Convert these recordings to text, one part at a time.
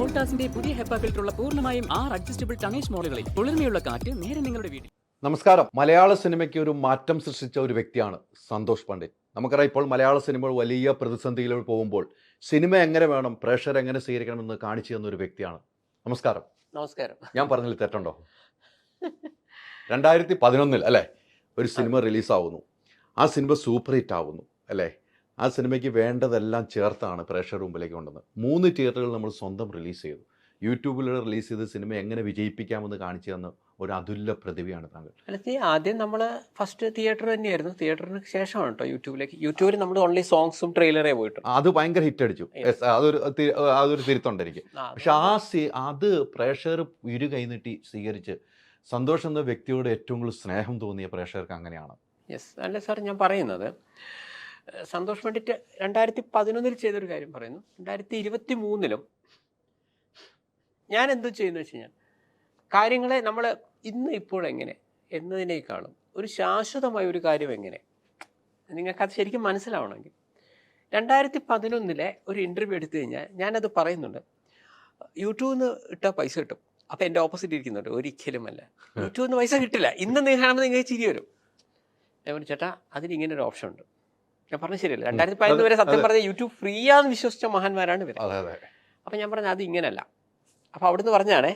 വോൾട്ടാസിന്റെ പുതിയ ഹെപ്പ ഫിൽറ്ററുള്ള പൂർണ്ണമായും 6 adjustable tonnage മോഡലുകളിൽ കുളിർമയുള്ള കാറ്റ് നേരെ നിങ്ങളുടെ വീട്ടിൽ. നമസ്കാരം. മലയാള സിനിമയ്ക്ക് ഒരു മാറ്റം സൃഷ്ടിച്ച ഒരു വ്യക്തിയാണ് സന്തോഷ് പണ്ഡിറ്റ്. നമുക്കറിയാം, ഇപ്പോൾ മലയാള സിനിമ വലിയ പ്രതിസന്ധിയിലൂടെ പോകുമ്പോൾ സിനിമ എങ്ങനെ വേണം, പ്രേക്ഷകർ എങ്ങനെ സ്വീകരിക്കണമെന്ന് കാണിച്ചു തന്ന ഒരു വ്യക്തിയാണ്. നമസ്കാരം. നമസ്കാരം. ഞാൻ പറഞ്ഞതിൽ തെറ്റുണ്ടോ? 2011 അല്ലേ ഒരു സിനിമ റിലീസാവുന്നു. ആ സിനിമ സൂപ്പർ ഹിറ്റ് ആവുന്നു അല്ലേ? ആ സിനിമയ്ക്ക് വേണ്ടതെല്ലാം ചേർത്താണ് പ്രേക്ഷകർ മുമ്പിലേക്ക് കൊണ്ടുവന്നത്. 3 തിയേറ്ററുകൾ നമ്മൾ സ്വന്തം റിലീസ് ചെയ്തു. യൂട്യൂബിലൂടെ റിലീസ് ചെയ്ത് സിനിമ എങ്ങനെ വിജയിപ്പിക്കാമെന്ന് കാണിച്ചു തന്ന ഒരു അതുല്യ പ്രതിഭയാണ് താങ്കൾ. ആദ്യം നമ്മൾ ഫസ്റ്റ് തിയേറ്റർ തന്നെയായിരുന്നു. തിയേറ്ററിന് ശേഷമാണ് കേട്ടോ യൂട്യൂബിൽ നമ്മൾ ഓൺലി സോങ്സും ട്രെയിലറേ പോയിട്ടു. അത് ഭയങ്കര ഹിറ്റ് അടിച്ചു. അതൊരു തിരുത്തുണ്ടായിരിക്കും. പക്ഷെ അത് പ്രേക്ഷകർ ഇരു കൈനീട്ടി സ്വീകരിച്ച് സന്തോഷ് എന്ന വ്യക്തിയോട് ഏറ്റവും കൂടുതൽ സ്നേഹം തോന്നിയ പ്രേക്ഷകർക്ക് അങ്ങനെയാണ്. യെസ്, അല്ല സാർ, ഞാൻ പറയുന്നത് സന്തോഷ് പണ്ഡിറ്റ് 2011 ചെയ്തൊരു കാര്യം പറയുന്നു. 2023 ഞാൻ എന്ത് ചെയ്യുന്നു വെച്ച് കഴിഞ്ഞാൽ, കാര്യങ്ങളെ നമ്മൾ ഇപ്പോഴെങ്ങനെ എന്നതിനേക്കാളും ഒരു ശാശ്വതമായ ഒരു കാര്യം എങ്ങനെ, നിങ്ങൾക്കത് ശരിക്കും മനസ്സിലാവണമെങ്കിൽ 2011 ഒരു ഇൻ്റർവ്യൂ എടുത്തു കഴിഞ്ഞാൽ ഞാനത് പറയുന്നുണ്ട്. യൂട്യൂബിൽ നിന്ന് ഇട്ടാൽ പൈസ കിട്ടും. അപ്പോൾ എൻ്റെ ഓപ്പോസിറ്റ് ഇരിക്കുന്നുണ്ട്, ഒരിക്കലുമല്ല, യൂട്യൂബിൽ നിന്ന് പൈസ കിട്ടില്ല. ഇന്ന് നിങ്ങൾ കാണുമ്പോൾ നിങ്ങൾക്ക് ചിരി വരും. ഞാൻ പറഞ്ഞു, ചേട്ടാ അതിനിങ്ങനെ ഒരു ഓപ്ഷൻ ഉണ്ട്. ഞാൻ പറഞ്ഞു ശരിയല്ല. 2011 വരെ സത്യം പറഞ്ഞ യൂട്യൂബ് ഫ്രീ ആണെന്ന് വിശ്വസിച്ച മഹാന്മാരാണ് ഇവർ. അപ്പം ഞാൻ പറഞ്ഞു അത് ഇങ്ങനല്ല. അപ്പോൾ അവിടുന്ന് പറഞ്ഞാണേ,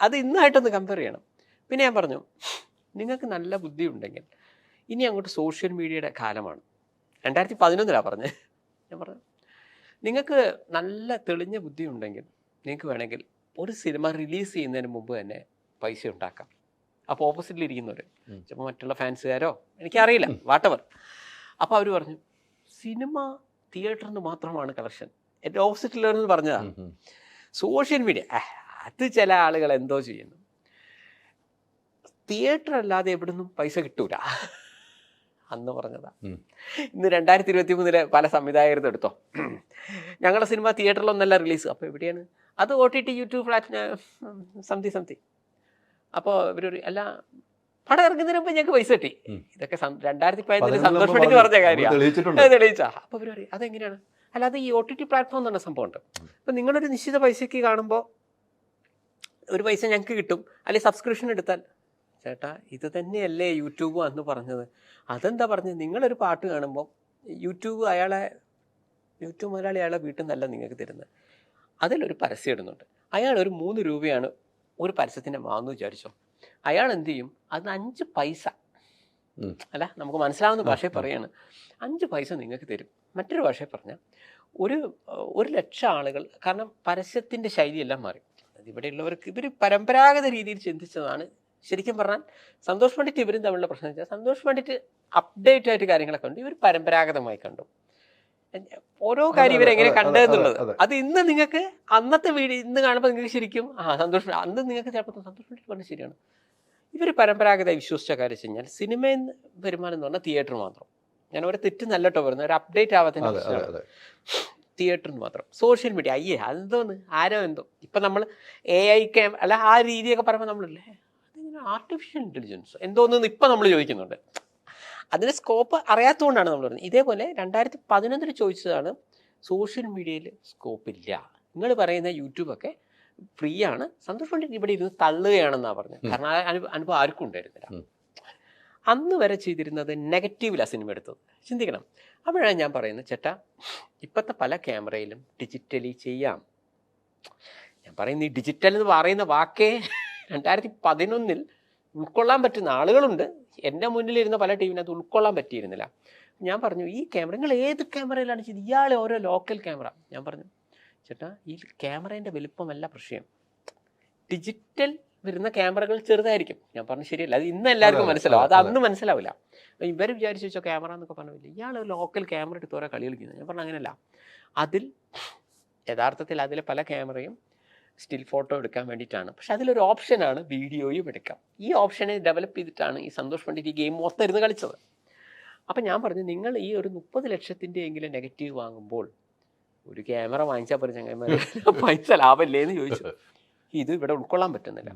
അത് ഇന്നായിട്ടൊന്ന് കമ്പയർ ചെയ്യണം. പിന്നെ ഞാൻ പറഞ്ഞു, നിങ്ങൾക്ക് നല്ല ബുദ്ധി ഉണ്ടെങ്കിൽ ഇനി അങ്ങോട്ട് സോഷ്യൽ മീഡിയയുടെ കാലമാണ്. 2011 പറഞ്ഞത്. ഞാൻ പറഞ്ഞു, നിങ്ങൾക്ക് നല്ല തെളിഞ്ഞ ബുദ്ധി ഉണ്ടെങ്കിൽ നിങ്ങൾക്ക് വേണമെങ്കിൽ ഒരു സിനിമ റിലീസ് ചെയ്യുന്നതിന് മുമ്പ് തന്നെ പൈസ ഉണ്ടാക്കാം. അപ്പോൾ ഓപ്പോസിറ്റിൽ ഇരിക്കുന്നവർ, ചിലപ്പോൾ മറ്റുള്ള ഫാൻസുകാരോ എനിക്കറിയില്ല, വാട്ടവർ. അപ്പോൾ അവർ പറഞ്ഞു, സിനിമ തിയേറ്ററിൽ നിന്ന് മാത്രമാണ് കളക്ഷൻ. എൻ്റെ ഓപ്പോസിറ്റിലുള്ളവർ പറഞ്ഞതാണ്. സോഷ്യൽ മീഡിയ അത് ചില ആളുകൾ എന്തോ ചെയ്യുന്നു. തിയേറ്റർ അല്ലാതെ എവിടെ നിന്നും പൈസ കിട്ടൂല അന്ന് പറഞ്ഞതാ. ഇന്ന് 2023 പല സംവിധായകരും എടുത്തോ, ഞങ്ങളുടെ സിനിമ തിയേറ്ററിലൊന്നല്ല റിലീസ്. അപ്പോൾ എവിടെയാണ് അത്? OTT, YouTube, something. അപ്പോൾ ഇവരൊരു അല്ല, പടം ഇറങ്ങുന്നതിന് മുമ്പ് ഞങ്ങൾക്ക് പൈസ കിട്ടി. ഇതൊക്കെ 2011 സന്തോഷ് പണ്ഡിറ്റ് പറഞ്ഞ കാര്യമാണ്, തെളിയിച്ചാ. അപ്പോൾ ഇവർ പറയും അതെങ്ങനെയാണ്? അല്ലാതെ ഈ OTT പ്ലാറ്റ്ഫോം തന്നെ സംഭവമുണ്ട്. അപ്പം നിങ്ങളൊരു നിശ്ചിത പൈസയ്ക്ക് കാണുമ്പോൾ ഒരു പൈസ ഞങ്ങൾക്ക് കിട്ടും, അല്ലെങ്കിൽ സബ്സ്ക്രിപ്ഷൻ എടുത്താൽ. ചേട്ടാ ഇത് തന്നെയല്ലേ യൂട്യൂബ് അന്ന് പറഞ്ഞത്? അതെന്താ പറഞ്ഞത്? നിങ്ങളൊരു പാട്ട് കാണുമ്പോൾ യൂട്യൂബ് മുതലാളി അയാളെ വീട്ടിൽ നിന്നല്ല നിങ്ങൾക്ക് തരുന്നത്, അതിലൊരു പരസ്യം ഇടുന്നുണ്ട്. അയാൾ ഒരു 3 രൂപയാണ് ഒരു പരസ്യത്തിൻ്റെ വാങ്ങുന്നു വിചാരിച്ചോ. അയാൾ എന്ത് ചെയ്യും? അത് 5 പൈസ, അല്ല നമുക്ക് മനസ്സിലാവുന്ന ഭാഷയിൽ പറയാണ്, 5 പൈസ നിങ്ങൾക്ക് തരും. മറ്റൊരു ഭാഷയിൽ പറഞ്ഞാൽ 1,00,000 ആളുകൾ, കാരണം പരസ്യത്തിൻ്റെ ശൈലിയെല്ലാം മാറി. ഇവിടെയുള്ളവർക്ക് ഇവർ പരമ്പരാഗത രീതിയിൽ ചിന്തിച്ചതാണ്. ശരിക്കും പറഞ്ഞാൽ സന്തോഷ് പണ്ഡിറ്റ് ഇവരും തമ്മിലുള്ള പ്രശ്നം വെച്ചാൽ, സന്തോഷ് പണ്ഡിറ്റ് അപ്ഡേറ്റ് ആയിട്ട് കാര്യങ്ങളൊക്കെ കണ്ടു, ഇവർ പരമ്പരാഗതമായി കണ്ടു. ഓരോ കാര്യം ഇവരെങ്ങനെ കണ്ടതെന്നുള്ളത് അത് ഇന്ന് നിങ്ങൾക്ക് അന്നത്തെ വീഡിയോ ഇന്ന് കാണുമ്പോൾ നിങ്ങൾക്ക് ശരിക്കും സന്തോഷം. അന്ന് നിങ്ങൾക്ക് ചിലപ്പോൾ സന്തോഷ് പണ്ഡിറ്റ് പറഞ്ഞത് ശരിയാണ്. ഇവർ പരമ്പരാഗതമായി വിശ്വസിച്ച കാര്യം വെച്ച് കഴിഞ്ഞാൽ സിനിമയിൽ വരുമാനം എന്ന് പറഞ്ഞാൽ തിയേറ്റർ മാത്രം. ഞാൻ ഒരു തെറ്റ് നല്ലട്ടോ വരുന്നത്, ഒരു അപ്ഡേറ്റ് ആവാത്തതിൻ്റെ പ്രശ്നമാണ്. തിയേറ്ററിന് മാത്രം. സോഷ്യൽ മീഡിയ അതെന്തോന്ന് ആരോ എന്തോ. ഇപ്പം നമ്മൾ AI അല്ല ആ രീതിയൊക്കെ പറയുമ്പോൾ നമ്മളില്ലേ അതിങ്ങനെ ആർട്ടിഫിഷ്യൽ ഇൻ്റലിജൻസ് എന്തോന്ന് ഇപ്പം നമ്മൾ ചോദിക്കുന്നുണ്ട്. അതിന് സ്കോപ്പ് അറിയാത്തതുകൊണ്ടാണ് നമ്മൾ പറയുന്നത്. ഇതേപോലെ 2011 ചോദിച്ചതാണ് സോഷ്യൽ മീഡിയയിൽ സ്കോപ്പില്ല. നിങ്ങൾ പറയുന്ന യൂട്യൂബൊക്കെ ഫ്രീ ആണ്, സന്തോഷ് പണ്ഡിറ്റ് ഇവിടെ ഇരുന്ന് തള്ളുകയാണെന്നാണ് പറഞ്ഞത്. കാരണം ആ അനുഭവം ആർക്കും ഉണ്ടായിരുന്നില്ല. അന്ന് വരെ ചെയ്തിരുന്നത് നെഗറ്റീവിലാണ് സിനിമ എടുത്തത്. ചിന്തിക്കണം. അപ്പോഴാണ് ഞാൻ പറയുന്നത്, ചേട്ടാ ഇപ്പോഴത്തെ പല ക്യാമറയിലും ഡിജിറ്റലി ചെയ്യാം. ഞാൻ പറയുന്നത് ഈ ഡിജിറ്റൽ എന്ന് പറയുന്ന വാക്കേ 2011 ഉൾക്കൊള്ളാൻ പറ്റുന്ന ആളുകളുണ്ട്. എൻ്റെ മുന്നിലിരുന്ന പല ടീമിനകത്ത് ഉൾക്കൊള്ളാൻ പറ്റിയിരുന്നില്ല. ഞാൻ പറഞ്ഞു, ഈ ക്യാമറ നിങ്ങൾ ഏത് ക്യാമറയിലാണ് ചെയ്ത്? ഇയാളെ ഓരോ ലോക്കൽ ക്യാമറ. ഞാൻ പറഞ്ഞു, ചേട്ടാ ഈ ക്യാമറേൻ്റെ വലുപ്പമല്ല പ്രശ്നം, ഡിജിറ്റൽ വരുന്ന ക്യാമറകൾ ചെറുതായിരിക്കും. ഞാൻ പറഞ്ഞു ശരിയല്ല, അത് ഇന്ന് എല്ലാവർക്കും മനസ്സിലാവും, അത് അന്ന് മനസ്സിലാവില്ല. ഇവർ വിചാരിച്ചു വെച്ചോ ക്യാമറ എന്നൊക്കെ പറഞ്ഞില്ല, ഇയാൾ ലോക്കൽ ക്യാമറ എടുത്ത് ഓരോ കളി കളിക്കുന്നത്. ഞാൻ പറഞ്ഞു അങ്ങനെയല്ല, യഥാർത്ഥത്തിൽ അതിലെ പല ക്യാമറയും സ്റ്റിൽ ഫോട്ടോ എടുക്കാൻ വേണ്ടിയിട്ടാണ്. പക്ഷെ അതിലൊരു ഓപ്ഷനാണ് വീഡിയോയും എടുക്കാം. ഈ ഓപ്ഷനെ ഡെവലപ്പ് ചെയ്തിട്ടാണ് ഈ സന്തോഷ് പണ്ഡിറ്റ് ഈ ഗെയിം മൊത്തം ഇരുന്ന് കളിച്ചത്. അപ്പം ഞാൻ പറഞ്ഞു, നിങ്ങൾ ഈ ഒരു 30 ലക്ഷത്തിൻ്റെ എങ്കിലും നെഗറ്റീവ് വാങ്ങുമ്പോൾ ഒരു ക്യാമറ വാങ്ങിച്ചാൽ പോലെ ചങ്ങന്മാർ പൈസ ലാഭമല്ലേ എന്ന് ചോദിച്ചു. ഇത് ഇവിടെ ഉൾക്കൊള്ളാൻ പറ്റുന്നില്ല.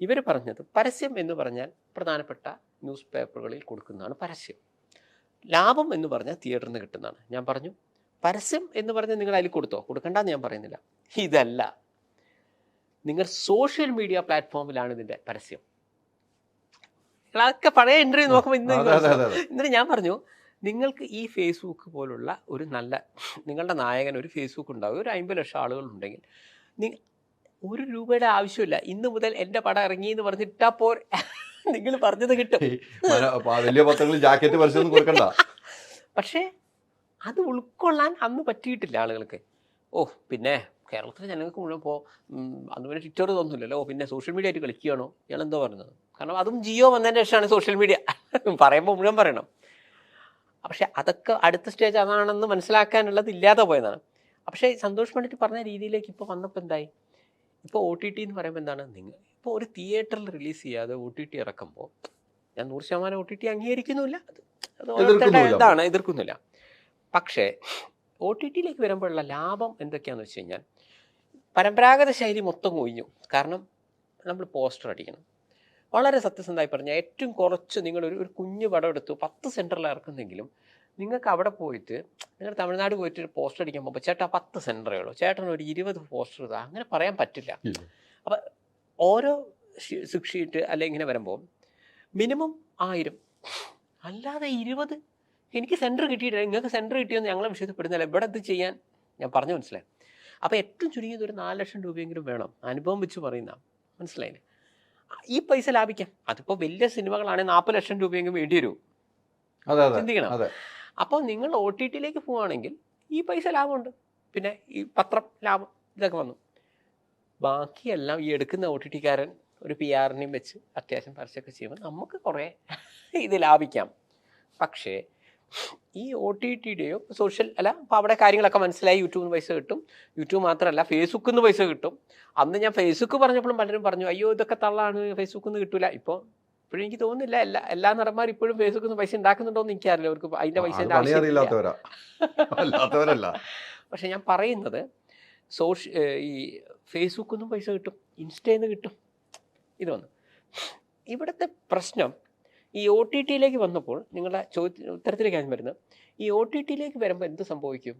ഇവർ പറഞ്ഞത് പരസ്യം എന്ന് പറഞ്ഞാൽ പ്രധാനപ്പെട്ട ന്യൂസ് പേപ്പറുകളിൽ കൊടുക്കുന്നതാണ് പരസ്യം. ലാഭം എന്ന് പറഞ്ഞാൽ തിയേറ്ററിൽ നിന്ന് കിട്ടുന്നതാണ്. ഞാൻ പറഞ്ഞു പരസ്യം എന്ന് പറഞ്ഞാൽ നിങ്ങൾ അതിൽ കൊടുത്തോ, കൊടുക്കണ്ടെന്ന് ഞാൻ പറയുന്നില്ല. ഇതല്ല, നിങ്ങൾ സോഷ്യൽ മീഡിയ പ്ലാറ്റ്ഫോമിലാണ് ഇതിൻ്റെ പരസ്യം. അതൊക്കെ പഴയ ഇൻ്റർവ്യൂ നോക്കുമ്പോൾ ഇന്നലെ ഞാൻ പറഞ്ഞു, നിങ്ങൾക്ക് ഈ ഫേസ്ബുക്ക് പോലുള്ള ഒരു നല്ല നിങ്ങളുടെ നായകൻ ഒരു ഫേസ്ബുക്ക് ഉണ്ടാകും, ഒരു 50 ലക്ഷം ആളുകളുണ്ടെങ്കിൽ ഒരു രൂപയുടെ ആവശ്യമില്ല. ഇന്ന് മുതൽ എൻ്റെ പടം ഇറങ്ങി എന്ന് പറഞ്ഞിട്ടാ പോരെ, നിങ്ങൾ പറഞ്ഞത് കിട്ടും. വലിയ പത്രങ്ങളിൽ ജാക്കറ്റ് പരസ്യം കൊടുക്കണ്ട. പക്ഷേ അത് ഉൾക്കൊള്ളാൻ അന്ന് പറ്റിയിട്ടില്ല ആളുകൾക്ക്. പിന്നെ കേരളത്തിലെ ജനങ്ങൾക്ക് മുഴുവൻ ഇപ്പോൾ അതുപോലെ ട്വിറ്റർ തോന്നുന്നില്ലല്ലോ, പിന്നെ സോഷ്യൽ മീഡിയ ആയിട്ട് കളിക്കുകയാണോ ഇയാളെന്തോ പറഞ്ഞത്. കാരണം അതും ജിയോ വന്നതിൻ്റെ ശേഷമാണ് സോഷ്യൽ മീഡിയ പറയുമ്പോൾ മുഴുവൻ പറയണം. പക്ഷെ അതൊക്കെ അടുത്ത സ്റ്റേജ് അതാണെന്ന് മനസ്സിലാക്കാനുള്ളത് ഇല്ലാതെ പോയതാണ്. പക്ഷേ സന്തോഷ് പണ്ഡിറ്റ് പറഞ്ഞ രീതിയിലേക്ക് ഇപ്പോൾ വന്നപ്പോൾ എന്തായി, ഇപ്പോൾ OTT എന്ന് പറയുമ്പോൾ എന്താണ്, നിങ്ങൾ ഇപ്പോൾ ഒരു തിയേറ്ററിൽ റിലീസ് ചെയ്യാതെ OTT ഇറക്കുമ്പോൾ ഞാൻ 100% OTT അംഗീകരിക്കുന്നുമില്ല, അത് എതിർക്കുന്നില്ല. പക്ഷേ OTTയിലേക്ക് വരുമ്പോഴുള്ള ലാഭം എന്തൊക്കെയാണെന്ന് വെച്ച് കഴിഞ്ഞാൽ പരമ്പരാഗത ശൈലി മൊത്തം ഒഴിഞ്ഞു. കാരണം നമ്മൾ പോസ്റ്റർ അടിക്കണം. വളരെ സത്യസന്ധമായി പറഞ്ഞാൽ ഏറ്റവും കുറച്ച് നിങ്ങളൊരു കുഞ്ഞു പടം എടുത്തു 10 സെൻറ്ററിൽ ഇറക്കുന്നെങ്കിലും നിങ്ങൾക്ക് അവിടെ പോയിട്ട് നിങ്ങൾ തമിഴ്നാട് പോയിട്ട് ഒരു പോസ്റ്റർ അടിക്കാൻ പോകുമ്പോൾ ചേട്ടാ 10 സെൻറ്ററേ ഉള്ളൂ, ചേട്ടൻ ഒരു 20 പോസ്റ്റർ ഇതാ, അങ്ങനെ പറയാൻ പറ്റില്ല. അപ്പം ഓരോ ഷീറ്റ് അല്ലെങ്കിൽ ഇങ്ങനെ വരുമ്പോൾ മിനിമം 1000, അല്ലാതെ 20 എനിക്ക് സെൻറ്റർ കിട്ടിയിട്ടില്ല, നിങ്ങൾക്ക് സെൻറ്റർ കിട്ടിയെന്ന് ഞങ്ങളെ വിശ്വസിപ്പെടുന്നില്ല. ഇവിടെ ഇത് ചെയ്യാൻ ഞാൻ പറഞ്ഞു മനസ്സിലായി. അപ്പോൾ ഏറ്റവും ചുരുങ്ങിയത് ഒരു 4 ലക്ഷം രൂപയെങ്കിലും വേണം, അനുഭവം വെച്ച് പറയുന്ന, മനസ്സിലായില്ലേ? ഈ പൈസ ലാഭിക്കാം. അതിപ്പോൾ വലിയ സിനിമകളാണെങ്കിൽ 40 ലക്ഷം രൂപയെങ്കിലും വേണ്ടി വരും, ചിന്തിക്കണം. അപ്പോൾ നിങ്ങൾ OTTയിലേക്ക് പോവുകയാണെങ്കിൽ ഈ പൈസ ലാഭമുണ്ട്. പിന്നെ ഈ പത്രം ലാഭം ഇതൊക്കെ വന്നു. ബാക്കിയെല്ലാം ഈ എടുക്കുന്ന OTTക്കാരൻ ഒരു PR-നെയും വെച്ച് അത്യാവശ്യം പരസ്യമൊക്കെ ചെയ്യുമ്പോൾ നമുക്ക് കുറേ ഇത് ലാഭിക്കാം. പക്ഷേ ഈ OTTയുടെയോ സോഷ്യൽ അല്ല, അപ്പോൾ അവിടെ കാര്യങ്ങളൊക്കെ മനസ്സിലായി. യൂട്യൂബിൽ നിന്ന് പൈസ കിട്ടും. യൂട്യൂബ് മാത്രമല്ല ഫേസ്ബുക്കിൽ നിന്ന് പൈസ കിട്ടും. അന്ന് ഞാൻ ഫേസ്ബുക്ക് പറഞ്ഞപ്പോഴും പലരും പറഞ്ഞു അയ്യോ ഇതൊക്കെ തള്ളാണ്, ഫേസ്ബുക്കിൽ നിന്ന് കിട്ടില്ല. ഇപ്പോഴും എനിക്ക് തോന്നുന്നില്ല എല്ലാ നടന്മാർ ഇപ്പോഴും ഫേസ്ബുക്കിൽ നിന്ന് പൈസ ഉണ്ടാക്കുന്നുണ്ടോയെന്ന് എനിക്കറിയില്ല. അവർക്ക് അതിൻ്റെ പൈസ ആവശ്യമില്ല. പക്ഷെ ഞാൻ പറയുന്നത് ഈ ഫേസ്ബുക്കിൽ നിന്നും പൈസ കിട്ടും, ഇൻസ്റ്റയിൽ നിന്ന് കിട്ടും. ഇതൊന്ന് ഇവിടുത്തെ പ്രശ്നം ഈ OTTയിലേക്ക് വന്നപ്പോൾ നിങ്ങളുടെ ഉത്തരത്തിലേക്ക് ഞാൻ വരുന്നത്, ഈ OTTയിലേക്ക് വരുമ്പോൾ എന്ത് സംഭവിക്കും?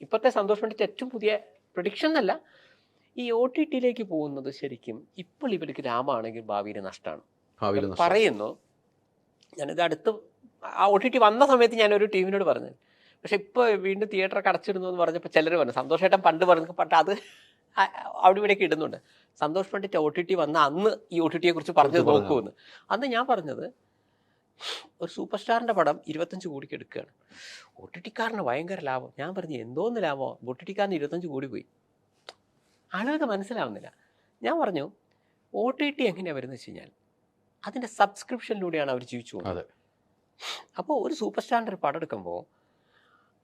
ഇപ്പോഴത്തെ സന്തോഷ് പണ്ഡിറ്റ് ഏറ്റവും പുതിയ പ്രഡിക്ഷൻ എന്നല്ല, ഈ OTTയിലേക്ക് പോകുന്നത് ശരിക്കും ഇപ്പോൾ ഇവർക്ക് ലാഭമാണെങ്കിൽ ഭാവിയിൽ നഷ്ടമാണ് പറയുന്നു. ഞാനിത് അടുത്ത് OTT വന്ന സമയത്ത് ഞാനൊരു ടീമിനോട് പറഞ്ഞു. പക്ഷെ ഇപ്പോൾ വീണ്ടും തിയേറ്ററൊക്കെ അടച്ചിടുന്നു എന്ന് പറഞ്ഞപ്പോൾ ചിലർ പറഞ്ഞു, സന്തോഷേട്ടൻ പണ്ട് പറഞ്ഞു പണ്ട് അത് അവിടെ ഇവിടെയൊക്കെ ഇടുന്നുണ്ട്. സന്തോഷ് പണ്ഡിറ്റ് OTT വന്ന അന്ന് ഈ OTTയെ കുറിച്ച് പറഞ്ഞത് നോക്കുമെന്ന്. അന്ന് ഞാൻ പറഞ്ഞത് ഒരു സൂപ്പർ സ്റ്റാറിൻ്റെ പടം 25 കോടിക്ക് എടുക്കുകയാണ്, OTTക്കാരന് ഭയങ്കര ലാഭം. ഞാൻ പറഞ്ഞു എന്തോന്ന് ലാഭമോ, OTTക്കാരന് 25 കോടി പോയി. ആളുകൾക്ക് മനസ്സിലാവുന്നില്ല. ഞാൻ പറഞ്ഞു OTT എങ്ങനെയാണ് വരുന്നത് വെച്ച് കഴിഞ്ഞാൽ അതിൻ്റെ സബ്സ്ക്രിപ്ഷനിലൂടെയാണ് അവർ ജീവിച്ചു പോകുന്നത്. അപ്പോൾ ഒരു സൂപ്പർ സ്റ്റാറിൻ്റെ ഒരു പടം എടുക്കുമ്പോൾ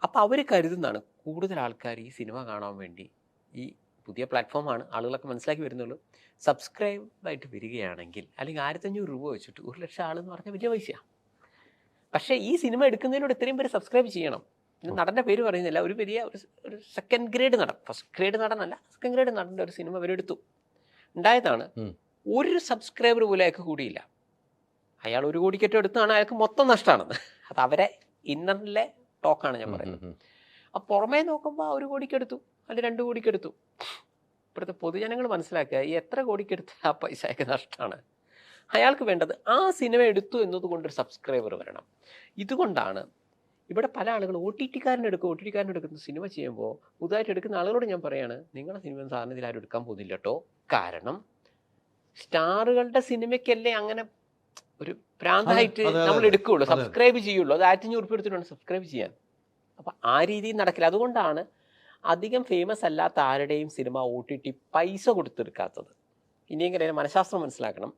അപ്പോൾ അവർ കരുതുന്നതാണ് കൂടുതൽ ആൾക്കാർ ഈ സിനിമ കാണാൻ വേണ്ടി, ഈ പുതിയ പ്ലാറ്റ്ഫോമാണ് ആളുകളൊക്കെ മനസ്സിലാക്കി വരുന്നുള്ളൂ, സബ്സ്ക്രൈബായിട്ട് വരികയാണെങ്കിൽ അല്ലെങ്കിൽ 1500 രൂപ വെച്ചിട്ട് 1 ലക്ഷം ആളെന്ന് പറഞ്ഞാൽ വലിയ പൈസയാണ്. പക്ഷേ ഈ സിനിമ എടുക്കുന്നതിലൂടെ ഇത്രയും പേര് സബ്സ്ക്രൈബ് ചെയ്യണം. നടൻ്റെ പേര് പറയുന്നില്ല, ഒരു വലിയ ഒരു സെക്കൻഡ് ഗ്രേഡ് നടൻ, ഫസ്റ്റ് ഗ്രേഡ് നടനല്ല, സെക്കൻഡ് ഗ്രേഡ് നടൻ്റെ ഒരു സിനിമ അവരെടുത്തു. ഉണ്ടായതാണ് ഒരു സബ്സ്ക്രൈബർ പോലും അയാൾക്ക് കൂടിയില്ല. അയാൾ 1 കോടിക്കറ്റോ എടുത്താണ്, അയാൾക്ക് മൊത്തം നഷ്ടമാണെന്ന്. അത് അവരെ ഇന്നറിലെ ടോക്കാണ് ഞാൻ പറയുന്നത്. അപ്പോൾ പുറമേ നോക്കുമ്പോൾ 1 കോടിക്കെടുത്തു അല്ലെങ്കിൽ 2 കോടിക്കെടുത്തു. ഇപ്പോഴത്തെ പൊതുജനങ്ങൾ മനസ്സിലാക്കുക ഈ എത്ര കോടിക്കെടുത്ത ആ പൈസ അയാൾക്ക് നഷ്ടമാണ്. അയാൾക്ക് വേണ്ടത് ആ സിനിമ എടുത്തു എന്നതുകൊണ്ടൊരു സബ്സ്ക്രൈബർ വരണം. ഇതുകൊണ്ടാണ് ഇവിടെ പല ആളുകൾ OTTക്കാരനെടുക്കുന്ന സിനിമ ചെയ്യുമ്പോൾ പുതുതായിട്ട് എടുക്കുന്ന ആളുകളോട് ഞാൻ പറയാണ്, നിങ്ങളുടെ സിനിമ സാധനത്തിൽ ആരും എടുക്കാൻ പോകുന്നില്ല കേട്ടോ. കാരണം സ്റ്റാറുകളുടെ സിനിമയ്ക്കല്ലേ അങ്ങനെ ഒരു പ്രാന്തായിട്ട് നമ്മൾ എടുക്കുകയുള്ളൂ, സബ്സ്ക്രൈബ് ചെയ്യുള്ളൂ. അത് 1500 രൂപ എടുത്തിട്ടാണ് സബ്സ്ക്രൈബ് ചെയ്യാൻ. അപ്പം ആ രീതിയിൽ നടക്കില്ല. അതുകൊണ്ടാണ് അധികം ഫേമസ് അല്ലാത്ത ആരുടെയും സിനിമ OTT പൈസ കൊടുത്തെടുക്കാത്തത്. ഇനിയെങ്കിലും മനഃശാസ്ത്രം മനസ്സിലാക്കണം.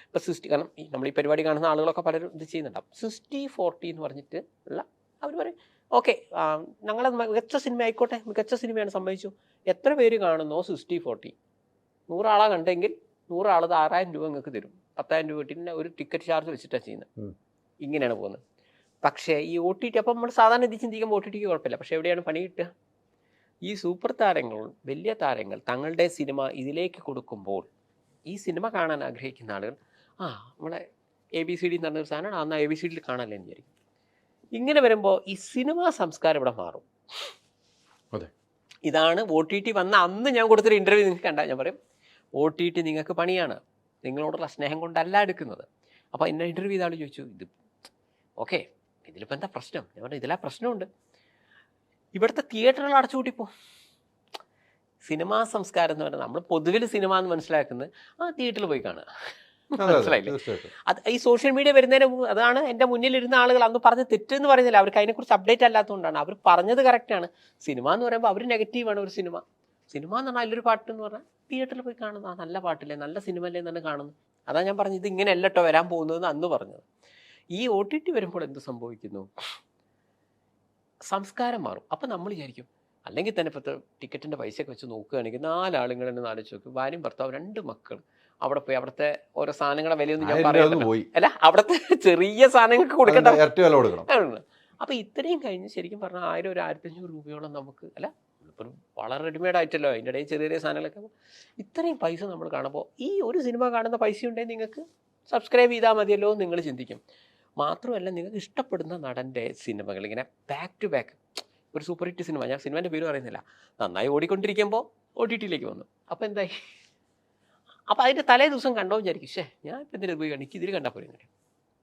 ഇപ്പോൾ കാരണം നമ്മൾ ഈ പരിപാടി കാണുന്ന ആളുകളൊക്കെ പലരും ഇത് ചെയ്യുന്നുണ്ടാവും. 60-40 എന്ന് പറഞ്ഞിട്ട് ഉള്ള അവർ പറയും ഓക്കെ ഞങ്ങളത് മികച്ച സിനിമ ആയിക്കോട്ടെ, മികച്ച സിനിമയാണ് സംഭവിച്ചു, എത്ര പേര് കാണുന്നോ 60-40, 100 ആളെ കണ്ടെങ്കിൽ 100 ആളത് 6000 രൂപ നിങ്ങൾക്ക് തരും, 10,000 രൂപ കിട്ടി ഒരു ടിക്കറ്റ് ചാർജ് വെച്ചിട്ടാണ് ചെയ്യുന്നത്. ഇങ്ങനെയാണ് പോകുന്നത്. പക്ഷേ ഈ OTT അപ്പം നമ്മൾ സാധാരണ ഇത് ചിന്തിക്കുമ്പോൾ OTTക്ക് കുഴപ്പമില്ല. പക്ഷേ എവിടെയാണ് പണി കിട്ടുക? ഈ സൂപ്പർ താരങ്ങൾ, വലിയ താരങ്ങൾ തങ്ങളുടെ സിനിമ ഇതിലേക്ക് കൊടുക്കുമ്പോൾ ഈ സിനിമ കാണാൻ ആഗ്രഹിക്കുന്ന ആളുകൾ നമ്മളെ ABCD എന്ന് പറഞ്ഞൊരു സാധനമാണ്, അന്ന് ABCDയിൽ കാണാനല്ലേ എന്ന് വിചാരിക്കും. ഇങ്ങനെ വരുമ്പോൾ ഈ സിനിമാ സംസ്കാരം ഇവിടെ മാറും. ഇതാണ് OTT വന്ന അന്ന് ഞാൻ കൊടുത്തൊരു ഇൻ്റർവ്യൂ നിങ്ങൾക്ക് കണ്ടാൽ ഞാൻ പറയും OTT നിങ്ങൾക്ക് പണിയാണ്, നിങ്ങളോടുള്ള സ്നേഹം കൊണ്ടല്ല എടുക്കുന്നത്. അപ്പോൾ എന്നെ ഇൻ്റർവ്യൂ ചെയ്ത ആൾ ചോദിച്ചു, ഇത് ഓക്കെ ഇതിലിപ്പോൾ എന്താ പ്രശ്നം? ഞാൻ പറഞ്ഞു ഇതിലാ പ്രശ്നമുണ്ട്, ഇവിടുത്തെ തിയേറ്ററുകൾ അടച്ചുപൂട്ടിപ്പോ. സിനിമാ സംസ്കാരം എന്ന് പറഞ്ഞാൽ നമ്മൾ പൊതുവിൽ സിനിമ എന്ന് മനസ്സിലാക്കുന്നത് ആ തിയേറ്ററിൽ പോയി കാണുക, മനസ്സിലായില്ലേ? അത് ഈ സോഷ്യൽ മീഡിയ വരുന്നതിന് അതാണ് എൻ്റെ മുന്നിലിരുന്ന ആളുകൾ അന്ന് പറഞ്ഞ് തെറ്റെന്ന് പറയുന്നില്ല, അവർക്ക് അതിനെക്കുറിച്ച് അപ്ഡേറ്റ് അല്ലാത്തതുകൊണ്ടാണ്. അവർ പറഞ്ഞത് കറക്റ്റാണ്. സിനിമ എന്ന് പറയുമ്പോൾ അവർ നെഗറ്റീവാണ്. ഒരു സിനിമ എന്ന് പറഞ്ഞാൽ അതിലൊരു പാട്ട് എന്ന് പറഞ്ഞാൽ തിയേറ്ററിൽ പോയി കാണുന്നത്, ആ നല്ല പാട്ടില്ലേ, നല്ല സിനിമ അല്ലേ എന്നാണ് കാണുന്നത്. അതാണ് ഞാൻ പറഞ്ഞത് ഇത് ഇങ്ങനെ അല്ലട്ടോ വരാൻ പോകുന്നതെന്ന് അന്ന് പറഞ്ഞത്. ഈ OTT വരുമ്പോൾ എന്ത് സംഭവിക്കുന്നു? സംസ്കാരം മാറും. അപ്പം നമ്മൾ വിചാരിക്കും, അല്ലെങ്കിൽ തന്നെ ഇപ്പോഴത്തെ ടിക്കറ്റിൻ്റെ പൈസയൊക്കെ വെച്ച് നോക്കുകയാണെങ്കിൽ 4 ആളുകൾ തന്നെ ആലോചിച്ച് നോക്കും, ഭാര്യയും ഭർത്താവ് 2 മക്കൾ അവിടെ പോയി അവിടുത്തെ ഓരോ സാധനങ്ങളുടെ വിലയൊന്നും ഞാൻ പറയുന്നത് അല്ല, അവിടുത്തെ ചെറിയ സാധനങ്ങൾക്ക് കൊടുക്കേണ്ട. അപ്പോൾ ഇത്രയും കഴിഞ്ഞ് ശരിക്കും പറഞ്ഞാൽ 1000 ഒരു 1500 രൂപയോളം നമുക്ക് അല്ല ഇപ്പം വളരെ റെഡിമെയ്ഡ് ആയിട്ടല്ലോ, അതിൻ്റെ ഇടയിൽ ചെറിയ ചെറിയ സാധനങ്ങളൊക്കെ. ഇത്രയും പൈസ നമ്മൾ കാണുമ്പോൾ ഈ ഒരു സിനിമ കാണുന്ന പൈസ ഉണ്ടെങ്കിൽ നിങ്ങൾക്ക് സബ്സ്ക്രൈബ് ചെയ്താൽ മതിയല്ലോ എന്ന് നിങ്ങൾ ചിന്തിക്കും. മാത്രമല്ല നിങ്ങൾക്ക് ഇഷ്ടപ്പെടുന്ന നടൻ്റെ സിനിമകൾ ഇങ്ങനെ ബാക്ക് ടു ബാക്ക്, ഒരു സൂപ്പർ ഹിറ്റ് സിനിമ, ഞാൻ സിനിമേൻ്റെ പേര് പറയുന്നില്ല, നന്നായി ഓടിക്കൊണ്ടിരിക്കുമ്പോൾ OTT-യിലേക്ക് വന്നു. അപ്പോൾ എന്തായി? അപ്പോൾ അതിൻ്റെ തലേ ദിവസം കണ്ടോ വിചാരിക്കും, ഞാൻ ഇപ്പം എന്തിനു പോയി എനിക്ക് ഇതിൽ കണ്ടാൽ പോയി.